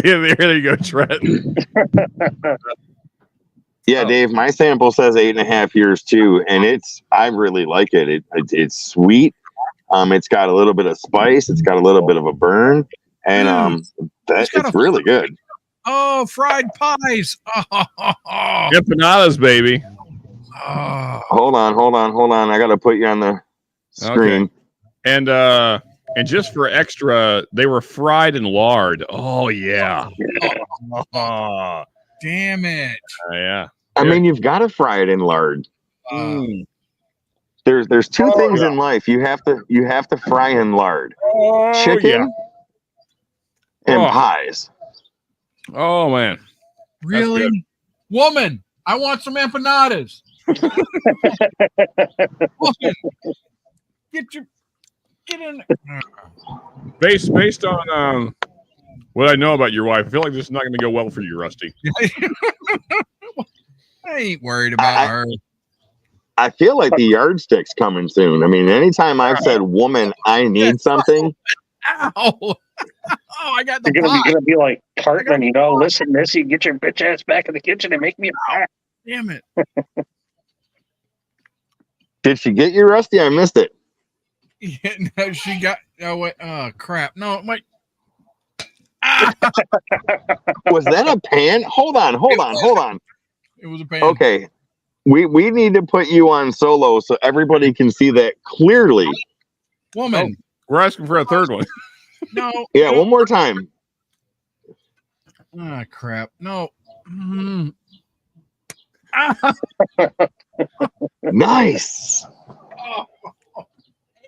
Yeah, there you go, Trent. Yeah, Dave, my sample says 8.5 years too, and I really like it. It's sweet. It's got a little bit of spice. It's got a little bit of a burn, and it's really good. Oh, fried pies! Empanadas, baby. Oh. Hold on. I got to put you on the screen. Okay. And just for extra, they were fried in lard. Oh yeah. Oh, damn it. Yeah. I mean, you've got to fry it in lard. There's two things in life you have to fry in lard: chicken and pies. Oh man, really, woman? I want some empanadas. Woman, get in there. Based on what I know about your wife, I feel like this is not going to go well for you, Rusty. I ain't worried about her. I feel like the yardstick's coming soon. I mean, anytime I've said, "Woman, I need something," ow! Oh, I got the. You're gonna be like Cartman, listen, Missy, get your bitch ass back in the kitchen and make me a pie. Damn it! Did she get you, Rusty? I missed it. Yeah, no, she got. Oh wait! Oh crap! No, wait. Was that a pan? Hold on. It was a pan. Okay, we need to put you on solo so everybody can see that clearly. Woman, we're asking for a third one. No. Yeah, one more time. Ah, crap! No. Nice.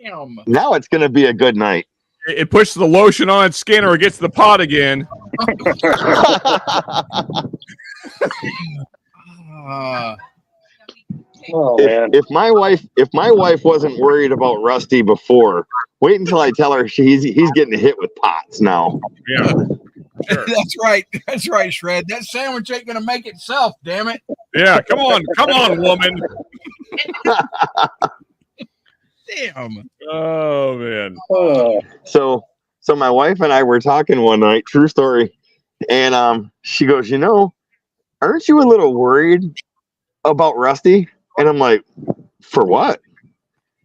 Damn. Now it's going to be a good night. It pushes the lotion on its skin, or it gets the pot again. Oh man. if my wife wasn't worried about Rusty before, wait until I tell her he's getting hit with pots now. Yeah. Sure. That's right. That's right, Shred. That sandwich ain't gonna make itself, damn it. Yeah. Come on, woman. Damn. Oh man. Oh, So my wife and I were talking one night, true story, and she goes, aren't you a little worried about Rusty? And I'm like, for what?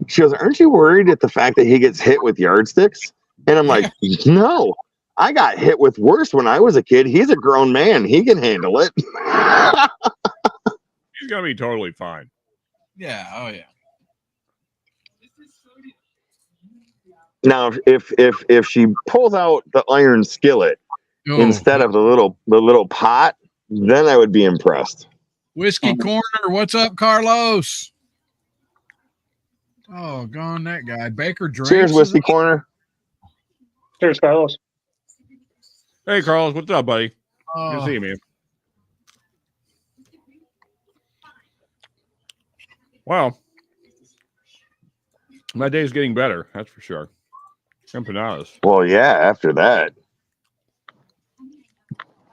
She goes, aren't you worried at the fact that he gets hit with yardsticks? And I'm like, no, I got hit with worse when I was a kid. He's a grown man. He can handle it. He's gonna be totally fine. Yeah. Oh yeah. Now, if she pulls out the iron skillet Oh, instead of the little pot, then I would be impressed. Whiskey Corner. What's up, Carlos? Oh, gone that guy. Baker Drinks. Cheers, Whiskey Corner. cheers, Carlos. Hey, Carlos, what's up, buddy? Good Oh, to see you, man. Wow. My day's getting better, that's for sure. Empanadas. Well, yeah, after that.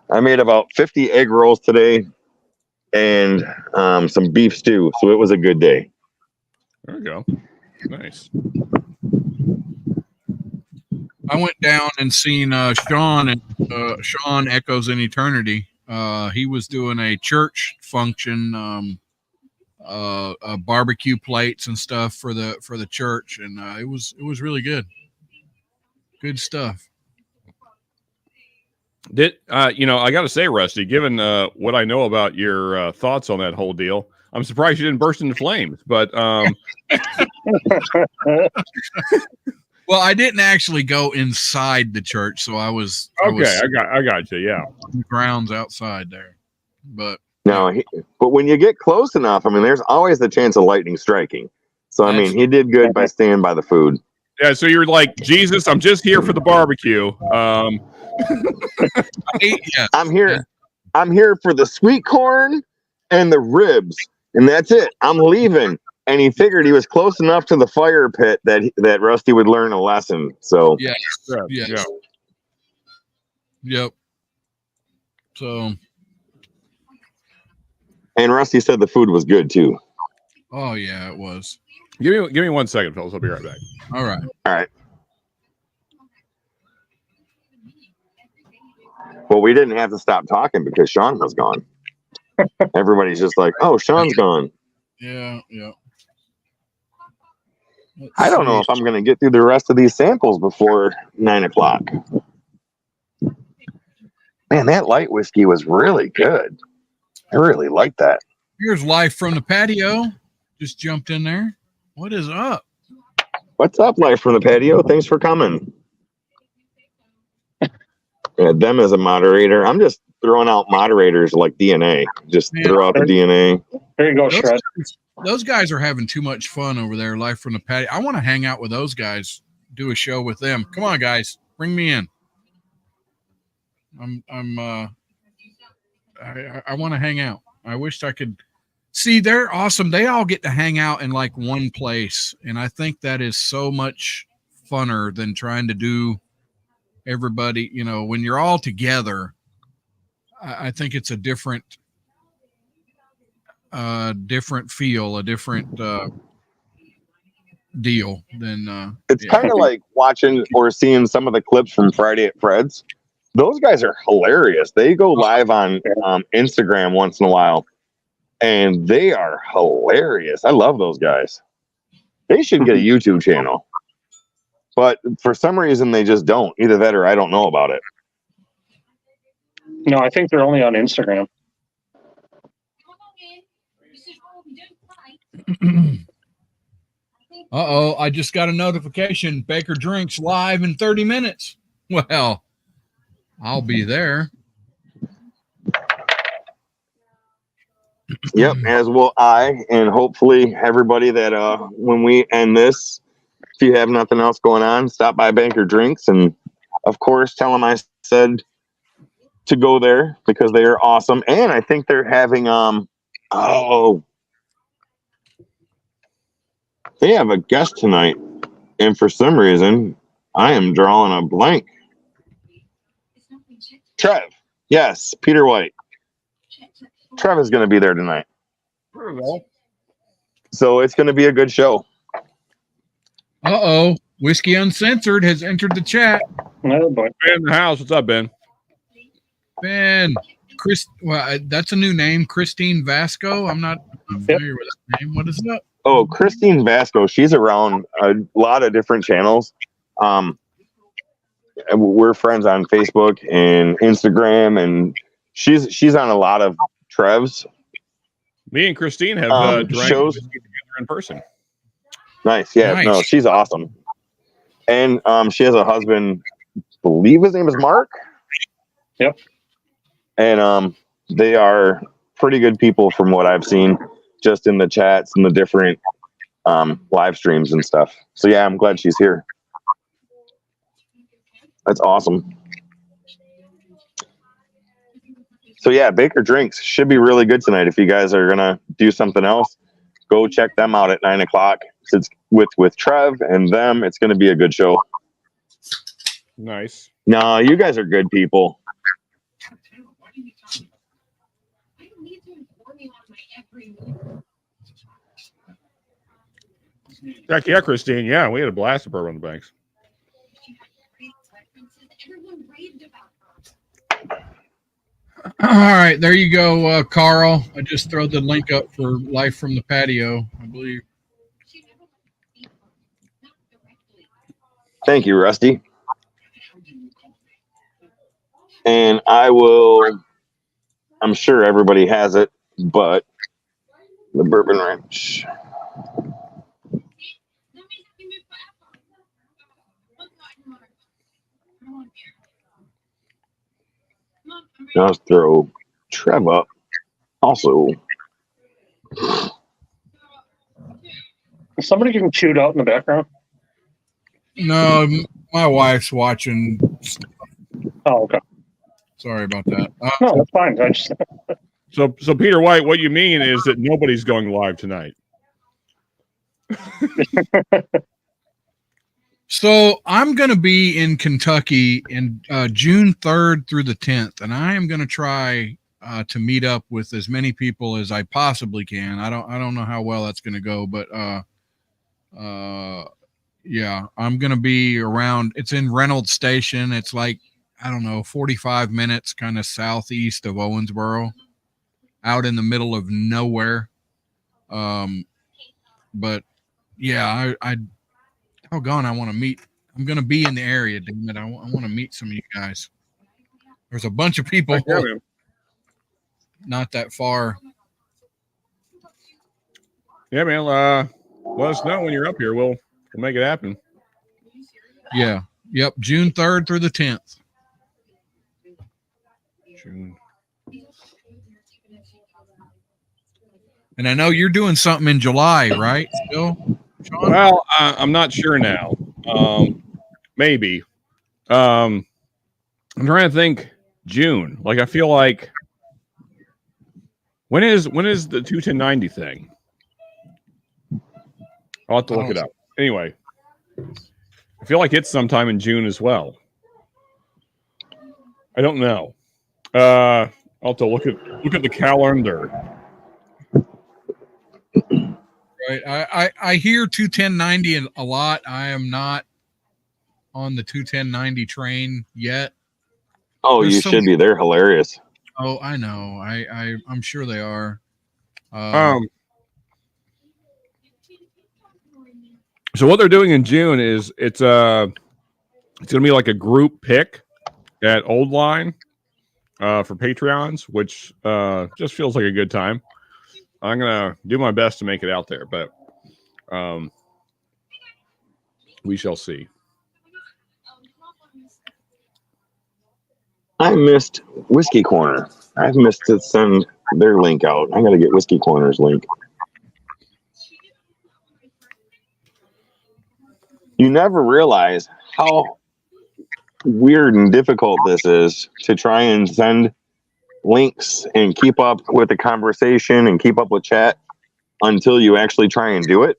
I made about 50 egg rolls today and some beef stew, so it was a good day. There we go. Nice. I went down and seen Sean and Sean Echoes in Eternity. He was doing a church function, barbecue plates and stuff for the church, and it was really good. Good stuff. I got to say, Rusty, given what I know about your thoughts on that whole deal, I'm surprised you didn't burst into flames. But Well, I didn't actually go inside the church, so I was okay, I got you. Yeah. on the grounds outside there. But No, but when you get close enough, I mean, there's always the chance of lightning striking. So, I mean, he did good by staying by the food. Yeah. So you're like, Jesus, I'm just here for the barbecue. yeah, I'm here for the sweet corn and the ribs, and that's it. I'm leaving. And he figured he was close enough to the fire pit that Rusty would learn a lesson. So yes, yeah. yep. So, and Rusty said the food was good too. oh yeah, it was. Give me 1 second, fellas. I'll be right back. All right. All right. Well, we didn't have to stop talking because Sean was gone. Everybody's just like, "Oh, Sean's gone." Yeah. I don't know if I'm going to get through the rest of these samples before 9 o'clock. Man, that light whiskey was really good. I really like that. Here's Life from the Patio. Just jumped in there. What is up? What's up, Life from the Patio? Thanks for coming. Yeah, them as a moderator. I'm just throwing out moderators like DNA. Just throw out the DNA. There you go, Shred. Those guys are having too much fun over there. Life from the Patio. I want to hang out with those guys. Do a show with them. Come on, guys. Bring me in. I want to hang out. I wished I could. See, they're awesome. They all get to hang out in like one place, and I think that is so much funner than trying to do everybody. When you're all together, I think it's a different feel, a different deal than. It's kind of like watching or seeing some of the clips from Friday at Fred's. Those guys are hilarious. They go live on Instagram once in a while, and they are hilarious. I love those guys. They should get a YouTube channel, but for some reason they just don't. Either that or I don't know about it. No, I think they're only on Instagram. Uh-oh, I just got a notification. Baker Drinks live in 30 minutes. Well, I'll be there. Yep, as will I, and hopefully everybody that when we end this, if you have nothing else going on, stop by Banker Drinks, and of course tell them I said to go there because they are awesome. And I think they're having they have a guest tonight, and for some reason I am drawing a blank. Trev, yes, Peter White. Trev is going to be there tonight. So it's going to be a good show. Whiskey Uncensored has entered the chat. No, but Ben in the house. What's up, Ben? Ben, that's a new name, Christine Vasco. I'm not familiar with that name. What is that? Oh, Christine Vasco. She's around a lot of different channels. We're friends on Facebook and Instagram, and she's on a lot of Trev's. Me and Christine have drank shows whiskey together in person. Nice. Yeah, Nice. no, she's awesome. And she has a husband, I believe his name is Mark. Yep. And they are pretty good people from what I've seen just in the chats and the different live streams and stuff. So yeah, I'm glad she's here. That's awesome. So yeah, Baker Drinks should be really good tonight. If you guys are gonna do something else, go check them out at 9:00. It's with Trev and them. It's gonna be a good show. Nice. No, you guys are good people. Heck yeah, Christine. Yeah, we had a blast at Bourbon on the Banks. All right, there you go, Carl. I just throw the link up for Live from the Patio, I believe. Thank you, Rusty. And I'm sure everybody has it, but the Bourbon Ranch. Now let's throw Trev up. Also, is somebody getting chewed out in the background? No, my wife's watching. Oh, okay. Sorry about that. No, that's fine. I just So Peter White, what you mean is that nobody's going live tonight. So I'm going to be in Kentucky in June 3rd through the 10th, and I am going to try to meet up with as many people as I possibly can. I don't know how well that's going to go, but yeah, I'm going to be around. It's in Reynolds Station. It's like, I don't know, 45 minutes kind of southeast of Owensboro, out in the middle of nowhere. But yeah, I doggone, I want to meet. I'm going to be in the area, damn it. I want to meet some of you guys. There's a bunch of people not that far. Yeah, man. Let us know when you're up here. We'll make it happen. Yeah. Yep. June 3rd through the 10th. June. And I know you're doing something in July, right? Still, Sean? Well, I'm not sure now. Maybe. I'm trying to think. June. Like, I feel like when is the 21090 thing? I'll have to look it up. Anyway, I feel like it's sometime in June as well. I don't know. I'll have to look at the calendar. Right. I hear 21090 a lot. I am not on the 21090 train yet. Oh, you should be. They're hilarious. Oh, I know. I'm sure they are. So what they're doing in June is it's gonna be like a group pick at Old Line for Patreons, which just feels like a good time. I'm gonna do my best to make it out there, but we shall see. I missed Whiskey Corner. I've missed to send their link out. I got to get Whiskey Corner's link. You never realize how weird and difficult this is to try and send links and keep up with the conversation and keep up with chat until you actually try and do it.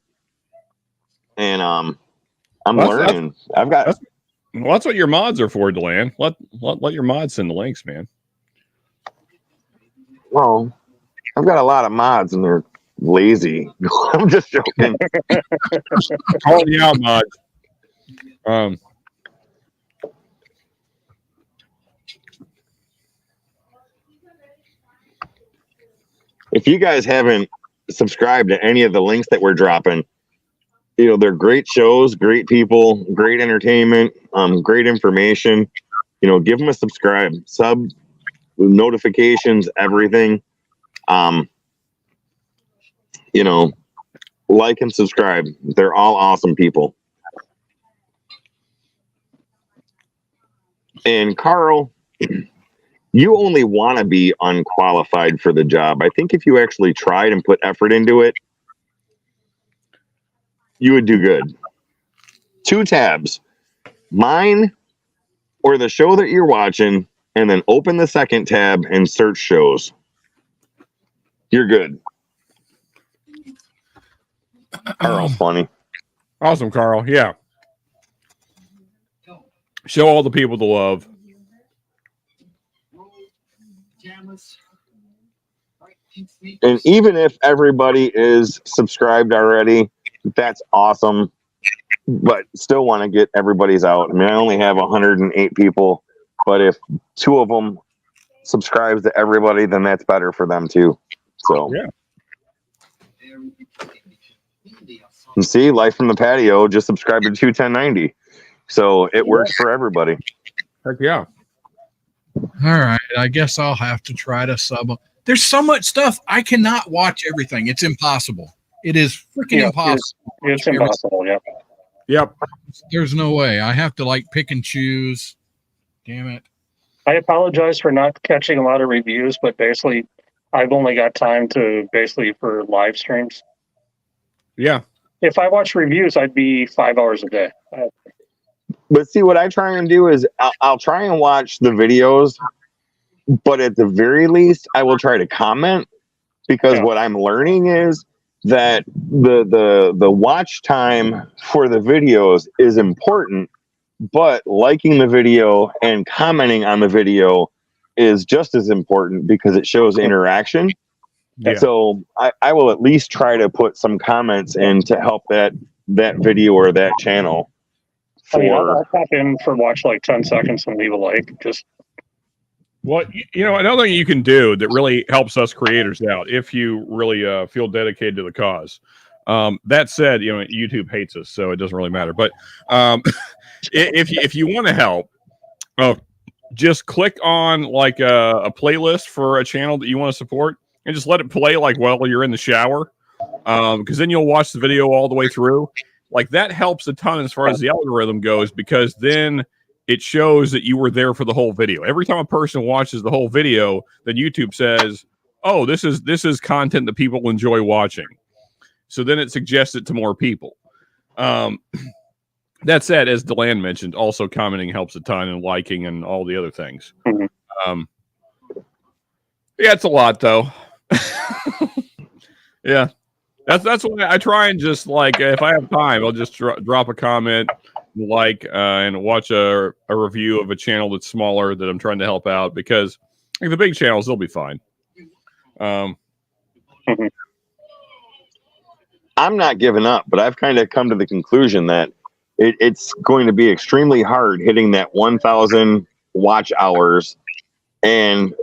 And I'm learning. That's what your mods are for, Deland. Let your mods send the links, man. Well, I've got a lot of mods and they're lazy. I'm just joking. Calling you out, mods. If you guys haven't subscribed to any of the links that we're dropping, they're great shows, great people, great entertainment, great information. Give them a subscribe, sub, notifications, everything. Like and subscribe. They're all awesome people. And Carl, you only want to be unqualified for the job. I think if you actually tried and put effort into it, you would do good. 2 tabs, mine or the show that you're watching, and then open the second tab and search shows. You're good. Carl's funny. Awesome, Carl. Yeah. Show all the people the love. And even if everybody is subscribed already, that's awesome. But still want to get everybody's out. I mean, I only have 108 people, but if 2 of them subscribes to everybody, then that's better for them too. So yeah. You see, Life from the Patio just subscribed to 21090. So it works for everybody. Heck yeah. All right. I guess I'll have to try to sub. There's so much stuff. I cannot watch everything. It's impossible. It is freaking impossible. It's impossible. Yeah. Yep. There's no way. I have to pick and choose. Damn it. I apologize for not catching a lot of reviews, but basically I've only got time for live streams. Yeah. If I watch reviews, I'd be 5 hours a day. But see, what I try and do is I'll try and watch the videos, but at the very least, I will try to comment, because what I'm learning is that the watch time for the videos is important, but liking the video and commenting on the video is just as important because it shows interaction. Yeah. So I will at least try to put some comments in to help that video or that channel. I'll pop in for watch 10 seconds and leave a like. Just well, another thing you can do that really helps us creators out, if you really feel dedicated to the cause. That said, YouTube hates us, so it doesn't really matter. But if you want to help, just click on a playlist for a channel that you want to support, and just let it play while you're in the shower, because then you'll watch the video all the way through. That helps a ton as far as the algorithm goes, because then it shows that you were there for the whole video. Every time a person watches the whole video, then YouTube says, "Oh, this is content that people enjoy watching." So then it suggests it to more people. That said, as Deland mentioned, also commenting helps a ton, and liking and all the other things. Mm-hmm. Yeah, it's a lot though. Yeah. That's why I try and just if I have time, I'll just drop a comment, and watch a review of a channel that's smaller that I'm trying to help out, because the big channels, they'll be fine. I'm not giving up, but I've kind of come to the conclusion that it's going to be extremely hard hitting that 1,000 watch hours and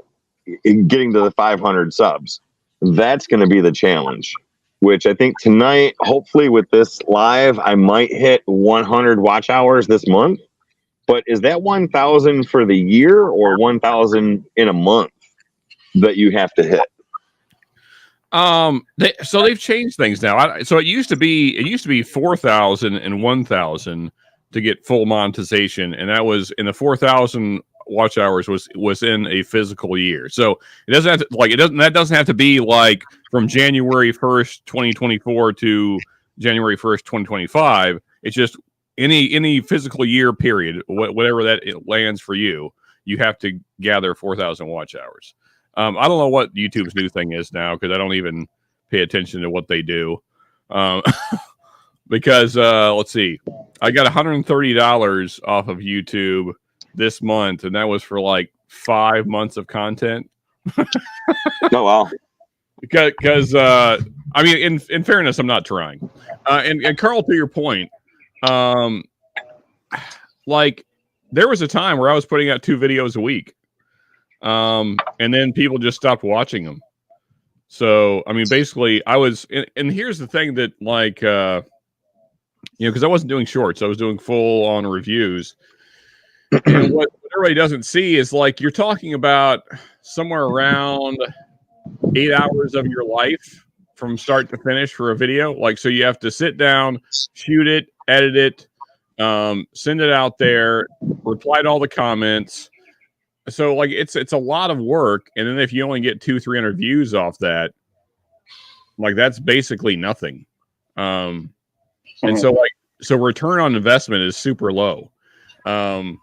getting to the 500 subs. That's going to be the challenge. Which I think tonight, hopefully with this live, I might hit 100 watch hours this month. But is that 1,000 for the year or 1,000 in a month that you have to hit? So they've changed things now. So it used to be 4,000 and 1,000 to get full monetization, and that was in the 4,000 watch hours was in a physical year. So it doesn't have to that doesn't have to be like from January 1st, 2024 to January 1st, 2025. It's just any physical year period, whatever that it lands for you, you have to gather 4,000 watch hours. I don't know what YouTube's new thing is now because I don't even pay attention to what they do. Because let's see, I got $130 off of YouTube this month, and that was for like 5 months of content. Oh wow! Because I mean, in fairness, I'm not trying. And Carl, to your point, like there was a time where I was putting out 2 videos a week, and then people just stopped watching them. So I mean, basically, I was, and here's the thing that like. Because I wasn't doing shorts, I was doing full on reviews. And what everybody doesn't see is like you're talking about somewhere around 8 hours of your life from start to finish for a video. Like, so you have to sit down, shoot it, edit it, send it out there, reply to all the comments. So like it's a lot of work. And then if you only get 200-300 views off that, like that's basically nothing. And so return on investment is super low. And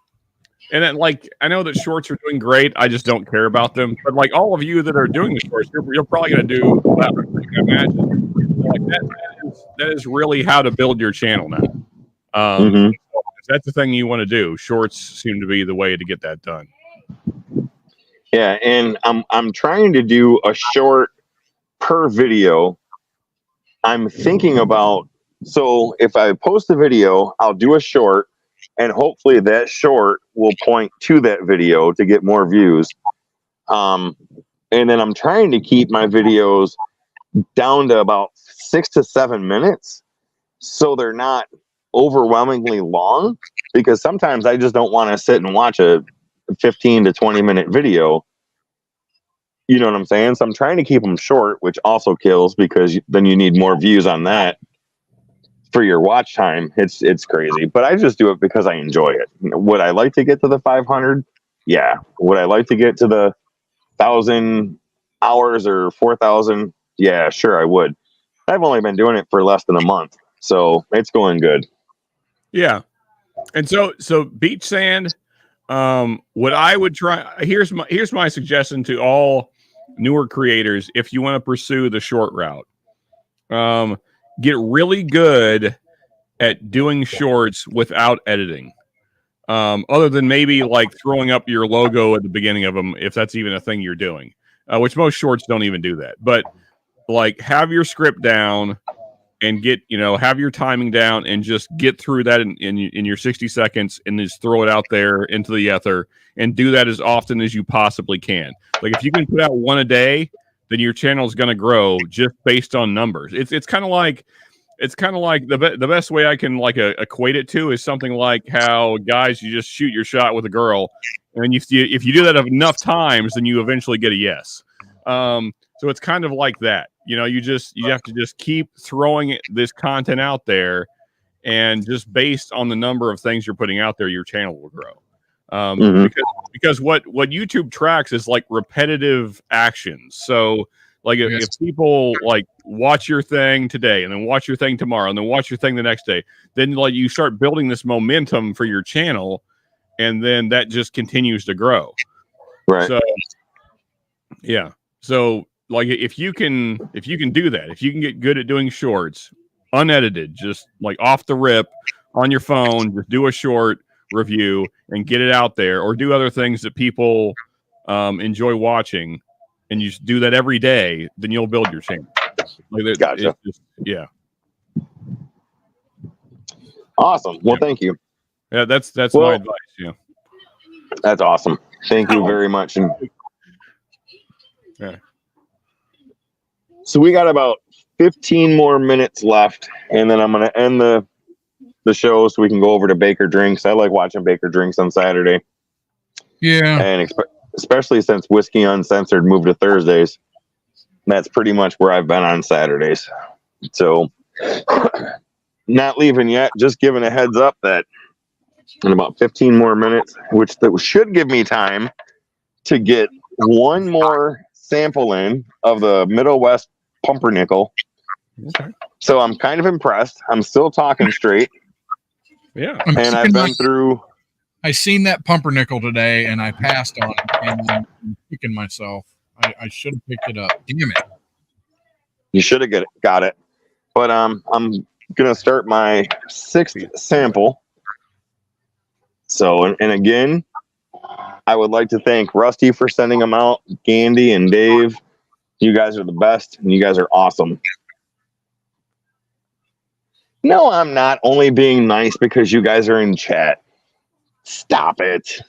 then like, I know that shorts are doing great. I just don't care about them. But like all of you that are doing the shorts, you're probably going to do well. I can imagine. Like that is really how to build your channel now. If that's the thing you want to do, shorts seem to be the way to get that done. Yeah, and I'm trying to do a short per video. I'm thinking about, so if I post a video, I'll do a short, and hopefully that short will point to that video to get more views. And then I'm trying to keep my videos down to about 6 to 7 minutes, so they're not overwhelmingly long, because sometimes I just don't want to sit and watch a 15 to 20 minute video. You know what I'm saying? So I'm trying to keep them short, which also kills, because then you need more views on that for your watch time. It's crazy, but I just do it because I enjoy it. Would I like to get to the 500? Yeah. Would I like to get to the 1,000 hours or 4,000? Yeah, sure I would. I've only been doing it for less than a month, so it's going good. Yeah. And so beach sand, what I would try, here's my suggestion to all newer creators. If you want to pursue the short route, get really good at doing shorts without editing. Other than maybe like throwing up your logo at the beginning of them, if that's even a thing you're doing, which most shorts don't even do that. But like have your script down and have your timing down and just get through that in your 60 seconds and just throw it out there into the ether and do that as often as you possibly can. Like if you can put out one a day, then your channel is going to grow just based on numbers. It's kind of like the best way I can like equate it to is something like how guys, you just shoot your shot with a girl, and if you do that enough times, then you eventually get a yes. So it's kind of like that. You have to just keep throwing this content out there, and just based on the number of things you're putting out there, your channel will grow. Because what YouTube tracks is like repetitive actions. So like if people like watch your thing today and then watch your thing tomorrow and then watch your thing the next day, then like you start building this momentum for your channel, and then that just continues to grow. Right. So yeah. So like if you can do that, if you can get good at doing shorts unedited, just like off the rip on your phone, just do a short review and get it out there, or do other things that people enjoy watching, and you just do that every day, then you'll build your channel. Like Gotcha. Yeah. Awesome. Well, thank you. Yeah, that's my advice. Yeah. That's awesome. Thank you very much. And yeah. So we got about 15 more minutes left, and then I'm going to end the show so we can go over to Baker Drinks. I like watching Baker Drinks on Saturday. Yeah. And especially since Whiskey Uncensored moved to Thursdays, that's pretty much where I've been on Saturdays. So not leaving yet, just giving a heads up that in about 15 more minutes, which that should give me time to get one more sample in of the Middle West Pumpernickel. Okay. So I'm kind of impressed. I'm still talking straight, Yeah. and I've been through. I seen that pumpernickel today, and I passed on it, and I'm kicking myself. I should have picked it up. Damn it! You should have got it, but I'm gonna start my 6th sample. So, and again, I would like to thank Rusty for sending them out. Gandy and Dave, you guys are the best, and you guys are awesome. No, I'm not only being nice because you guys are in chat. Stop it.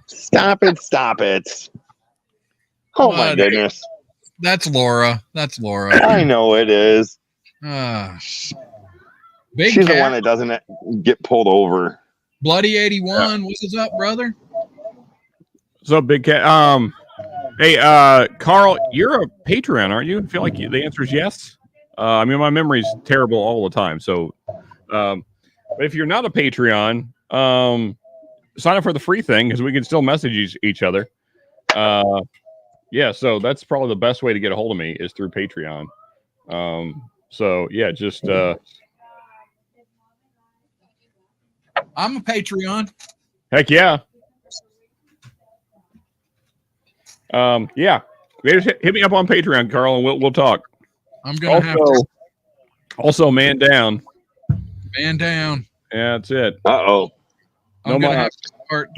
Stop it. Stop it. Oh my goodness. That's Laura. That's Laura. I know it is. Big She's Cat, the one that doesn't get pulled over. Bloody 81. What's up, brother? What's up, Big Cat? Hey, Carl, you're a Patreon, aren't you? I feel like the answer is yes. I mean, my memory's terrible all the time. So, but if you're not a Patreon, sign up for the free thing because we can still message each other. Yeah, so that's probably the best way to get a hold of me is through Patreon. So yeah, just I'm a Patreon. heck yeah. Yeah. Just hit me up on Patreon, Carl, and we'll talk. I'm gonna have to Also, man down. man down. Yeah, that's it. Uh-oh. I'm No gonna more. have to start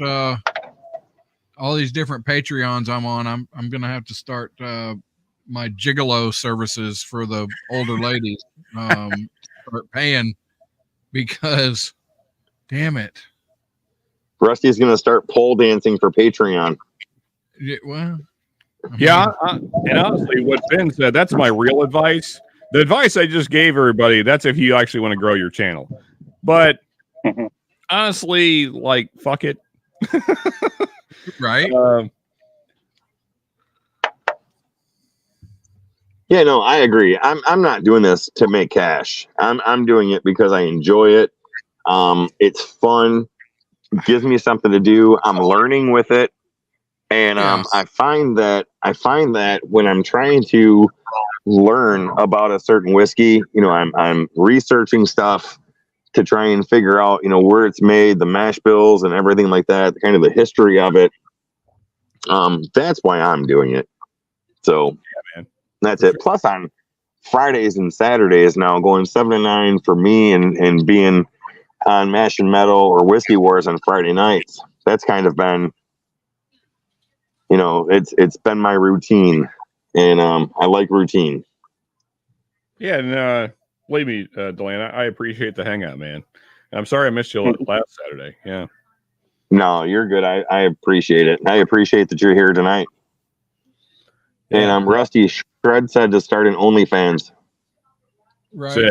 all these different Patreons I'm on. I'm gonna have to start my gigolo services for the older ladies. Start paying because, damn it. Rusty's going to start pole dancing for Patreon. Well, I mean, Yeah, and honestly, what Ben said, that's my real advice. The advice I just gave everybody, that's if you actually want to grow your channel. But honestly, like, fuck it. right. Yeah, no, I agree. I'm not doing this to make cash. I'm doing it because I enjoy it. It's fun. It gives me something to do. I'm learning with it. And Yes. I find that when I'm trying to learn about a certain whiskey, I'm researching stuff to try and figure out, where it's made, the mash bills and everything like that, kind of the history of it. That's why I'm doing it. So man. That's it. Plus on Fridays and Saturdays now, going 7 to 9 for me and being on Mash and Metal or Whiskey Wars on Friday nights. That's kind of been, it's been my routine, and I like routine. Yeah, and believe me, Delaney, I appreciate the hangout, man. And I'm sorry I missed you last Saturday. Yeah. No, you're good. I appreciate it. I appreciate that you're here tonight. And I'm Rusty. Shred said to start an OnlyFans. Right.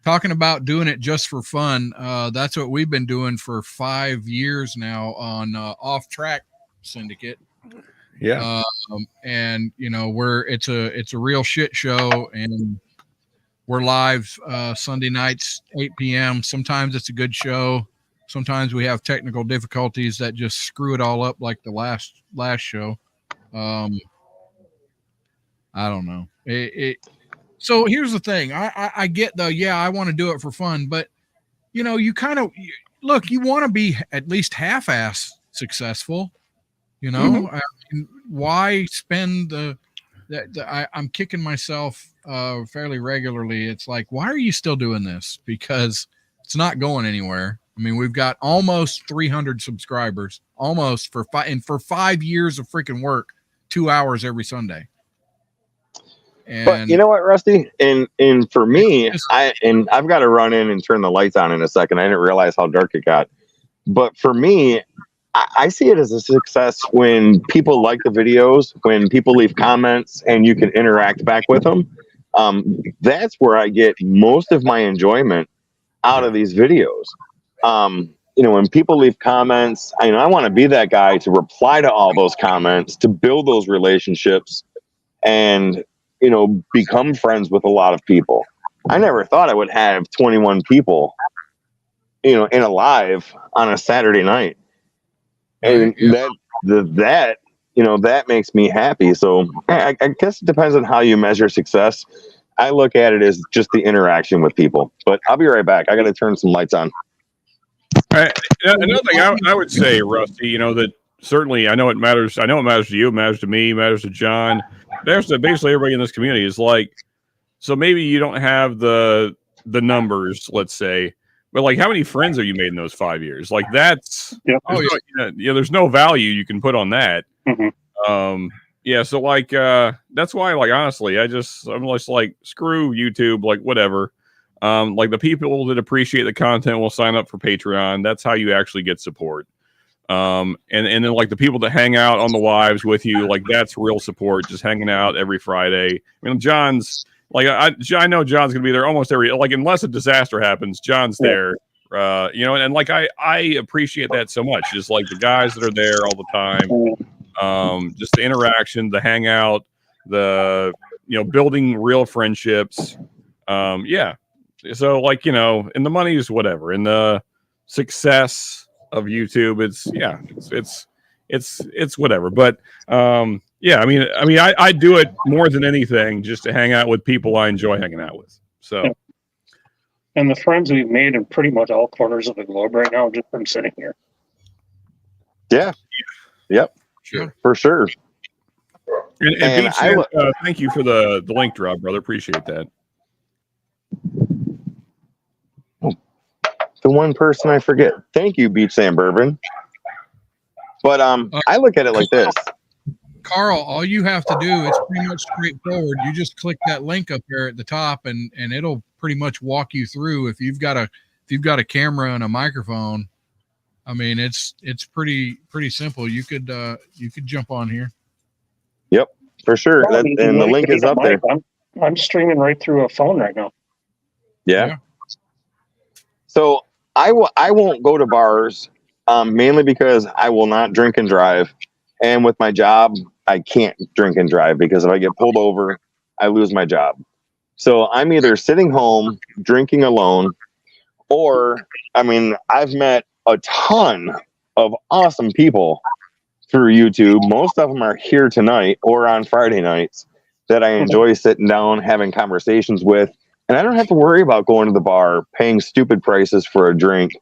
Talking about doing it just for fun. That's what we've been doing for 5 years now on Off Track Syndicate. Yeah. And it's a real shit show, and we're live Sunday nights, 8 p.m. Sometimes it's a good show. Sometimes we have technical difficulties that just screw it all up, like the last show. I don't know. So here's the thing. I get though. Yeah, I want to do it for fun, but you kind of look. You want to be at least half-ass successful. I mean, why spend I'm kicking myself fairly regularly. It's like, why are you still doing this? Because it's not going anywhere. I mean, we've got almost 300 subscribers, almost for 5 years of freaking work, 2 hours every Sunday. And but you know what, Rusty? And for me, I've got to run in and turn the lights on in a second. I didn't realize how dark it got. But for me, I see it as a success when people like the videos, when people leave comments and you can interact back with them. That's where I get most of my enjoyment out of these videos. When people leave comments, I want to be that guy to reply to all those comments, to build those relationships and, become friends with a lot of people. I never thought I would have 21 people in a live on a Saturday night. And Right, yeah. that makes me happy. So I guess it depends on how you measure success. I look at it as just the interaction with people. But I'll be right back. I got to turn some lights on. Another thing I would say, Rusty, that certainly I know it matters. I know it matters to you. It matters to me. It matters to John. It matters to basically everybody in this community. Is like, so maybe you don't have the numbers, let's say, but like, how many friends have you made in those 5 years? Like, that's there's no value you can put on that. Mm-hmm. Yeah, so like that's why, like, honestly, I'm just like, screw YouTube, like, whatever. Like, the people that appreciate the content will sign up for Patreon. That's how you actually get support. And then like the people that hang out on the lives with you, like, that's real support, just hanging out every Friday. I mean, John's like, I know John's gonna be there almost every, like, unless a disaster happens, John's there. And like I appreciate that so much. Just like the guys that are there all the time. Just the interaction, the hangout, the building real friendships. Yeah. So, like, and the money is whatever. And the success of YouTube, it's whatever. But yeah, I mean, I do it more than anything just to hang out with people I enjoy hanging out with. So, and the friends we've made in pretty much all corners of the globe right now, just from sitting here. Yeah. Yep. Sure. For sure. And thank you for the link drop, brother. Appreciate that. The one person I forget. Thank you, Beach Sand Bourbon. But I look at it like this. Carl, all you have to do, it's pretty much straightforward. You just click that link up there at the top, and it'll pretty much walk you through. If you've got a camera and a microphone, I mean, it's pretty simple. You could jump on here. Yep, for sure. Well, and the link is up there. I'm streaming right through a phone right now. Yeah. So I won't go to bars, mainly because I will not drink and drive. And with my job, I can't drink and drive because if I get pulled over, I lose my job. So I'm either sitting home drinking alone, or, I mean, I've met a ton of awesome people through YouTube. Most of them are here tonight or on Friday nights that I enjoy sitting down, having conversations with. And I don't have to worry about going to the bar, paying stupid prices for a drink,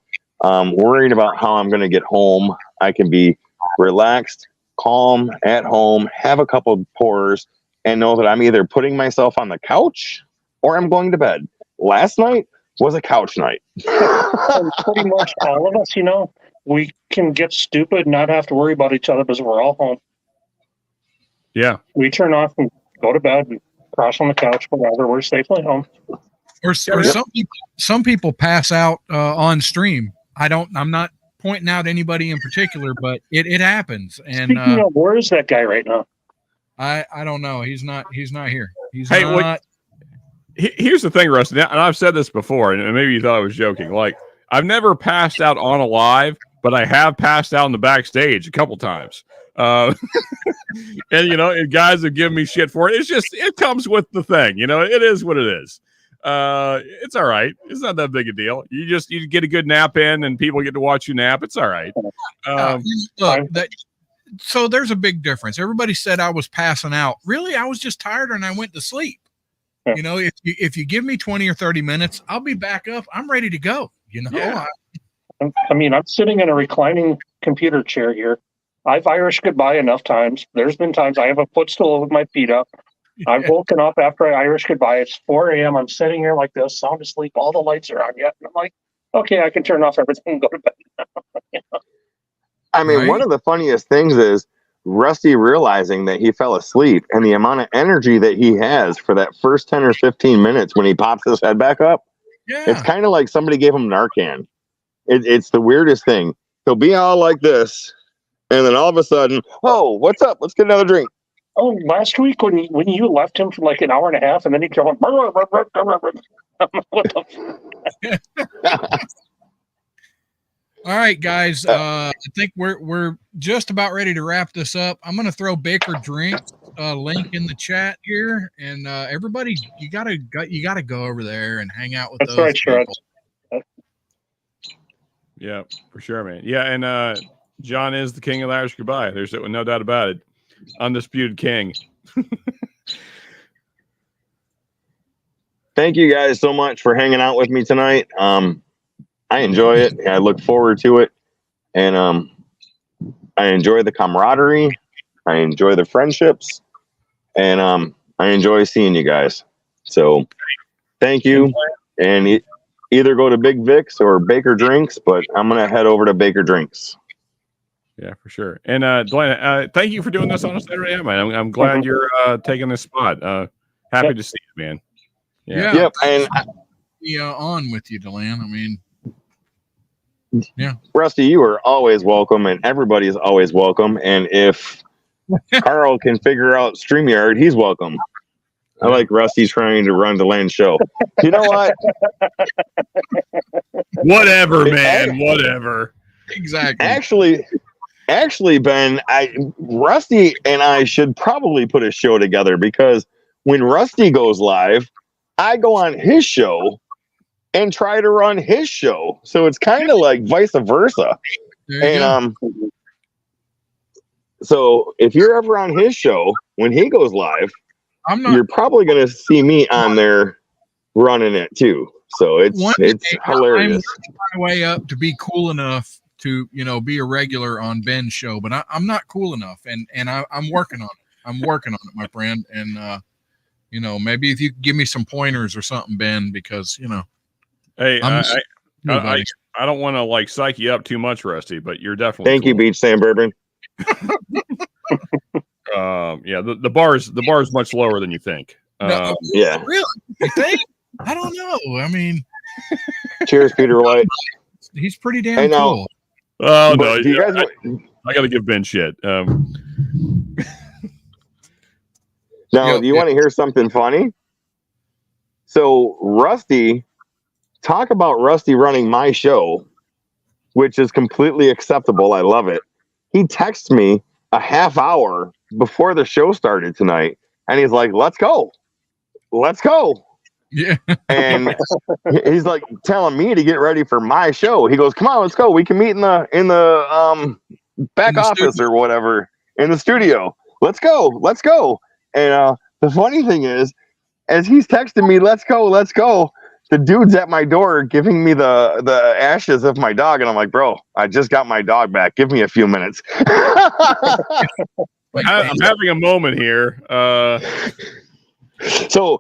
worrying about how I'm going to get home. I can be relaxed, calm, at home, have a couple pours, and know that I'm either putting myself on the couch or I'm going to bed. Last night was a couch night. And pretty much all of us, we can get stupid, not have to worry about each other because we're all home. Yeah. We turn off and go to bed and crash on the couch, whatever. We're safely home. Or some people pass out on stream. I'm not pointing out anybody in particular, but it happens. And speaking of, where is that guy right now? I don't know. He's not here. He's Hey, not. Here's the thing, Rusty, and I've said this before, and maybe you thought I was joking. Like, I've never passed out on a live, but I have passed out in the backstage a couple times. And and guys have given me shit for it. It comes with the thing. It is what it is. It's all right. It's not that big a deal. You get a good nap in, and people get to watch you nap. It's all right. So there's a big difference. Everybody said I was passing out. Really, I was just tired and I went to sleep. If you give me 20 or 30 minutes, I'll be back up. I'm ready to go. Yeah. I'm sitting in a reclining computer chair here. I've Irish goodbye enough times. There's been times I have a footstool with my feet up. I've woken up after I Irish goodbye. It's 4 a.m. I'm sitting here like this, sound asleep. All the lights are on yet. And I'm like, okay, I can turn off everything and go to bed. I mean, Right. One of the funniest things is Rusty realizing that he fell asleep and the amount of energy that he has for that first 10 or 15 minutes when he pops his head back up. Yeah. It's kind of like somebody gave him Narcan. It's the weirdest thing. He'll be all like this, and then all of a sudden, oh, what's up? Let's get another drink. Oh, last week when you left him for like an hour and a half, and then he kept on. What the All right, guys. I think we're just about ready to wrap this up. I'm going to throw Baker Drinks link in the chat here, and everybody, you gotta go over there and hang out with That's those right, Shreds. people. Yeah, for sure, man. Yeah, and John is the king of the Irish goodbye. There's no doubt about it. Undisputed king. Thank you guys so much for hanging out with me tonight. I enjoy it. I look forward to it. And I enjoy the camaraderie. I enjoy the friendships. And I enjoy seeing you guys. So thank you. And either go to Big Vic's or Baker Drinks, but I'm going to head over to Baker Drinks. Yeah, for sure. And Delanna, thank you for doing this on a Saturday night, man. I'm glad you're taking this spot. Happy to see you, man. Yeah. Yep. And On with you, Deland. I mean, Rusty, you are always welcome, and everybody is always welcome. And if Carl can figure out StreamYard, he's welcome. I like Rusty trying to run the land show. You know what? Whatever, man. Whatever. exactly. Actually, Ben, Rusty and I should probably put a show together, because when Rusty goes live, I go on his show and try to run his show. So it's kind of like vice versa. There you go. And so if you're ever on his show when he goes live, I'm not. you're probably going to see me on there running it too. So it's hilarious. I'm working my way up to be cool enough to be a regular on Ben's show, but I'm not cool enough, and I'm working on it. I'm working on it, my friend, and maybe if you could give me some pointers or something, Ben, because Hey, I'm I don't want to like psych you up too much, Rusty, but you're definitely Thank you, Beach Sam Bourbon. Yeah, the bar's much lower than you think. No, Yeah. really? You think? I don't know. I mean, Cheers, Peter White. he's pretty Hey, damn now- cool. Oh But no, do you guys? I got to give Ben shit. Now, Yeah, do you want to hear something funny? So Rusty, talk about Rusty running my show, which is completely acceptable. I love it. He texts me a half hour before the show started tonight, and he's like, "Let's go. Let's go." Yeah. And he's like telling me to get ready for my show. He goes, "Come on, let's go. We can meet in the back In the office studio. or whatever in the studio. Let's go. Let's go." And the funny thing is, as he's texting me, "Let's go, let's go," the dude's at my door giving me the ashes of my dog, and I'm like, "Bro, I just got my dog back. Give me a few minutes." I'm having a moment here. So,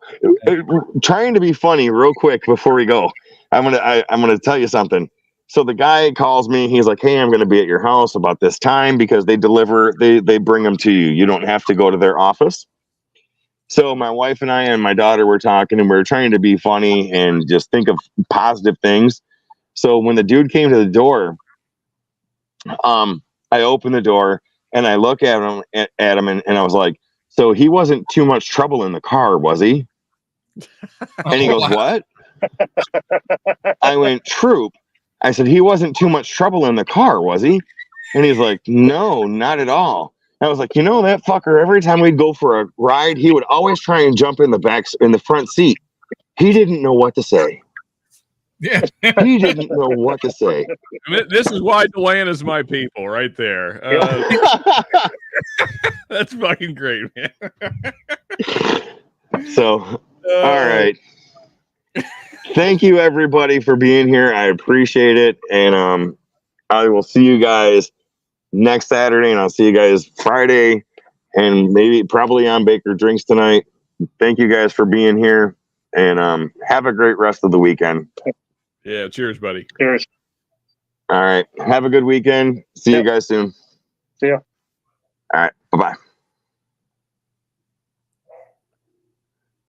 trying to be funny real quick before we go, I'm gonna tell you something. So the guy calls me. He's like, "Hey, I'm gonna be at your house about this time," because they bring them to you. You don't have to go to their office. So my wife and I and my daughter were talking, and we were trying to be funny and just think of positive things. So when the dude came to the door, I opened the door and I look at him and I was like, "So he wasn't too much trouble in the car, was he?" And he goes, "What?" I went, "Troop." I said, "He wasn't too much trouble in the car, was he?" And he's like, "No, not at all." I was like, "That fucker, every time we'd go for a ride, he would always try and jump in the front seat. He didn't know what to say. Yeah. He didn't know what to say." This is why Deland is my people, right there. That's fucking great, man. So, all right. Thank you, everybody, for being here. I appreciate it. And I will see you guys next Saturday, and I'll see you guys Friday, and probably on Baker Drinks tonight. Thank you guys for being here, and have a great rest of the weekend. Yeah, cheers, buddy. Cheers. All right. Have a good weekend. See you guys soon. See ya. All right.